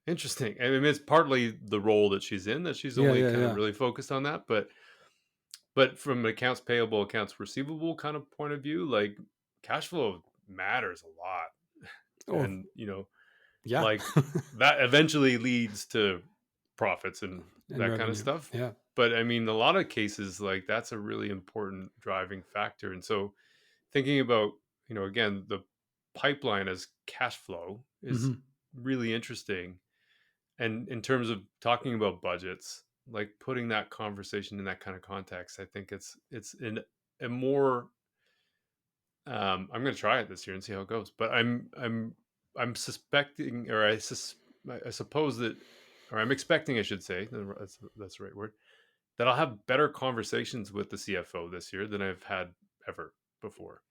interesting. I mean, it's partly the role that she's in, that she's Yeah, only yeah, kind of yeah. really focused on that. But from an accounts payable, accounts receivable kind of point of view, like cash flow matters a lot. Oh, And, yeah. like that eventually leads to profits and And that kind of revenue. stuff. Yeah. But I mean, a lot of cases, like that's a really important driving factor. And so thinking about, again, the pipeline as cash flow is Mm-hmm. really interesting. And in terms of talking about budgets, like putting that conversation in that kind of context, I think it's in a more I'm going to try it this year and see how it goes. But I'm suspecting, or I suppose that, or I'm expecting, I should say, that's the right word, that I'll have better conversations with the CFO this year than I've had ever before.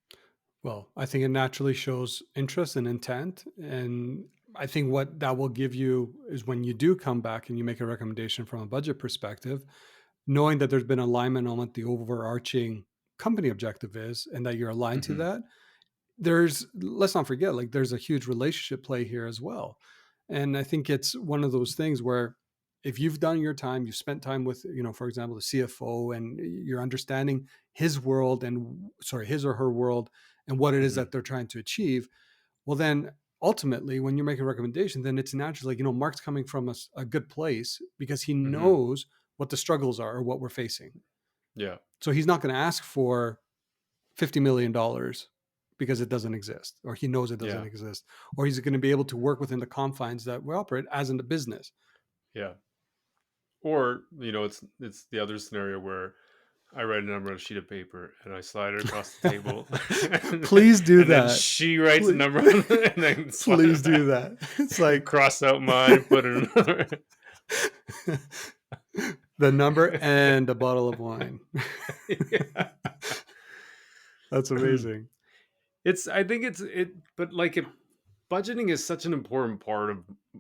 Well, I think it naturally shows interest and intent. And I think what that will give you is when you do come back and you make a recommendation from a budget perspective, knowing that there's been alignment on what the overarching company objective is and that you're aligned to Mm-hmm. that. Let's not forget, like there's a huge relationship play here as well. And I think it's one of those things where if you've done your time, you've spent time with, for example, the CFO, and you're understanding his world and his or her world and what it is Mm-hmm. that they're trying to achieve. Well, then ultimately, when you make a recommendation, then it's naturally, Mark's coming from a good place because he Mm-hmm. knows what the struggles are or what we're facing. Yeah. So he's not going to ask for $50 million because it doesn't exist, or he knows it doesn't exist, or he's going to be able to work within the confines that we operate as in the business. Yeah. Or, it's the other scenario where I write a number on a sheet of paper and I slide it across the table. Please do and that. Then she writes a number on it and then please do that. It's like cross out mine and put in another. The number and a bottle of wine. Yeah. That's amazing. Budgeting is such an important part of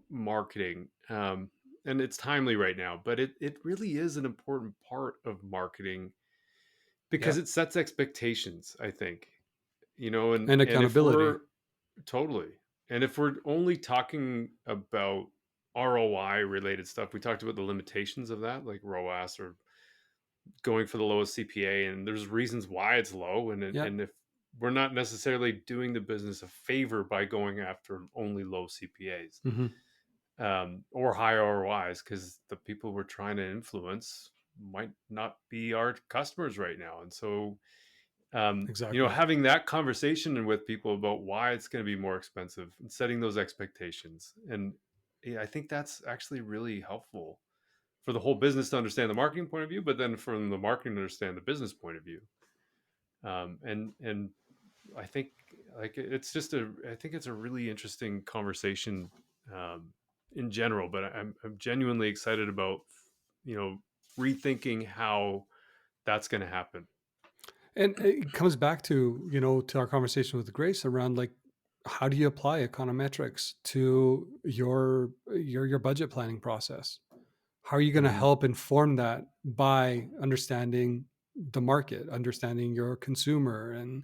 marketing. And it's timely right now, but it really is an important part of marketing because it sets expectations, I think, And accountability. And if we're only talking about ROI related stuff, we talked about the limitations of that, like ROAS or going for the lowest CPA, and there's reasons why it's low. And if we're not necessarily doing the business a favor by going after only low CPAs or high ROIs, because the people we're trying to influence might not be our customers right now. And so, exactly. Having that conversation with people about why it's going to be more expensive and setting those expectations. And I think that's actually really helpful for the whole business to understand the marketing point of view, but then from the marketing to understand the business point of view. And I think I think it's a really interesting conversation in general, but I'm genuinely excited about, rethinking how that's going to happen. And it comes back to, to our conversation with Grace around, like, how do you apply econometrics to your budget planning process? How are you going to help inform that by understanding the market, understanding your consumer? And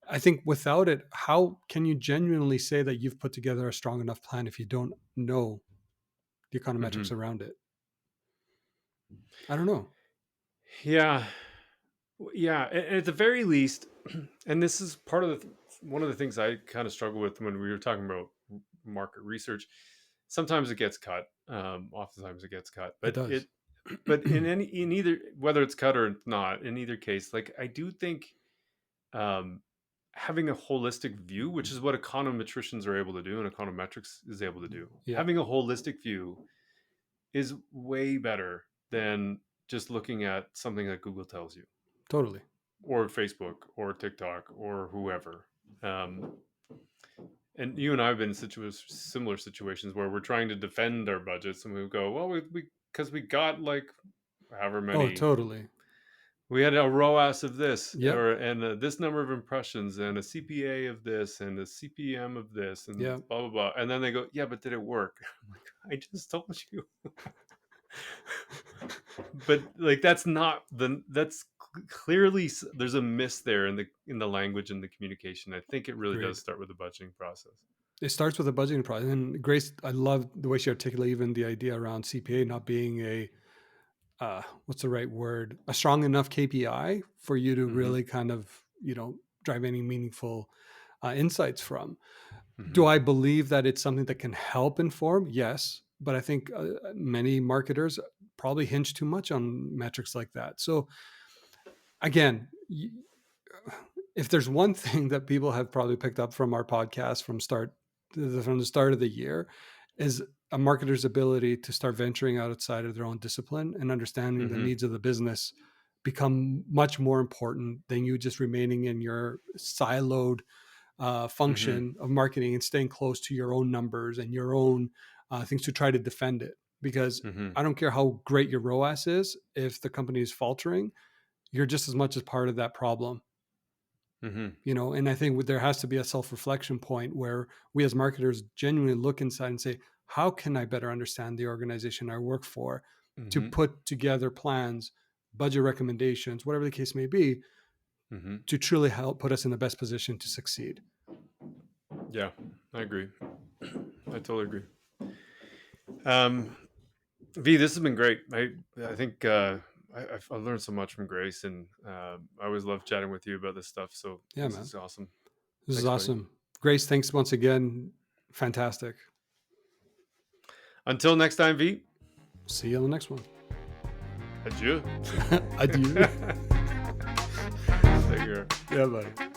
I think without it, how can you genuinely say that you've put together a strong enough plan if you don't know the econometrics around it? I don't know. Yeah. At the very least, and this is part of one of the things I kind of struggle with when we were talking about market research. Sometimes it gets cut. Oftentimes it gets cut, but it does. But in either, whether it's cut or not, in either case, like, I do think having a holistic view, which is what econometricians are able to do and econometrics is able to do, having a holistic view is way better than just looking at something that Google tells you. Totally. Or Facebook or TikTok or whoever. And you and I have been in similar situations where we're trying to defend our budgets and we go, well, because we got like however many. Oh, totally. We had a ROAS of this, and this number of impressions, and a CPA of this, and a CPM of this, and blah blah blah. And then they go, yeah, but did it work? I'm like, I just told you. But like, that's clearly there's a miss there in the language and the communication. I think it really does start with the budgeting process. It starts with the budgeting process. And Grace, I love the way she articulated even the idea around CPA not being a what's the right word? A strong enough KPI for you to really kind of, drive any meaningful insights from. Do I believe that it's something that can help inform? Yes. But I think many marketers probably hinge too much on metrics like that. So again, if there's one thing that people have probably picked up from our podcast from the start of the year, is a marketer's ability to start venturing outside of their own discipline and understanding the needs of the business become much more important than you just remaining in your siloed function of marketing and staying close to your own numbers and your own things to try to defend it. Because I don't care how great your ROAS is, if the company is faltering, you're just as much as part of that problem. And I think there has to be a self-reflection point where we as marketers genuinely look inside and say, how can I better understand the organization I work for to put together plans, budget recommendations, whatever the case may be, to truly help put us in the best position to succeed. Yeah, I agree. I totally agree. V, this has been great. I think I've learned so much from Grace, and I always love chatting with you about this stuff. So yeah, this man, is awesome. This is awesome. Buddy. Grace, thanks once again. Fantastic. Until next time, V. See you on the next one. Adieu. Adieu. Take care. Yeah, buddy.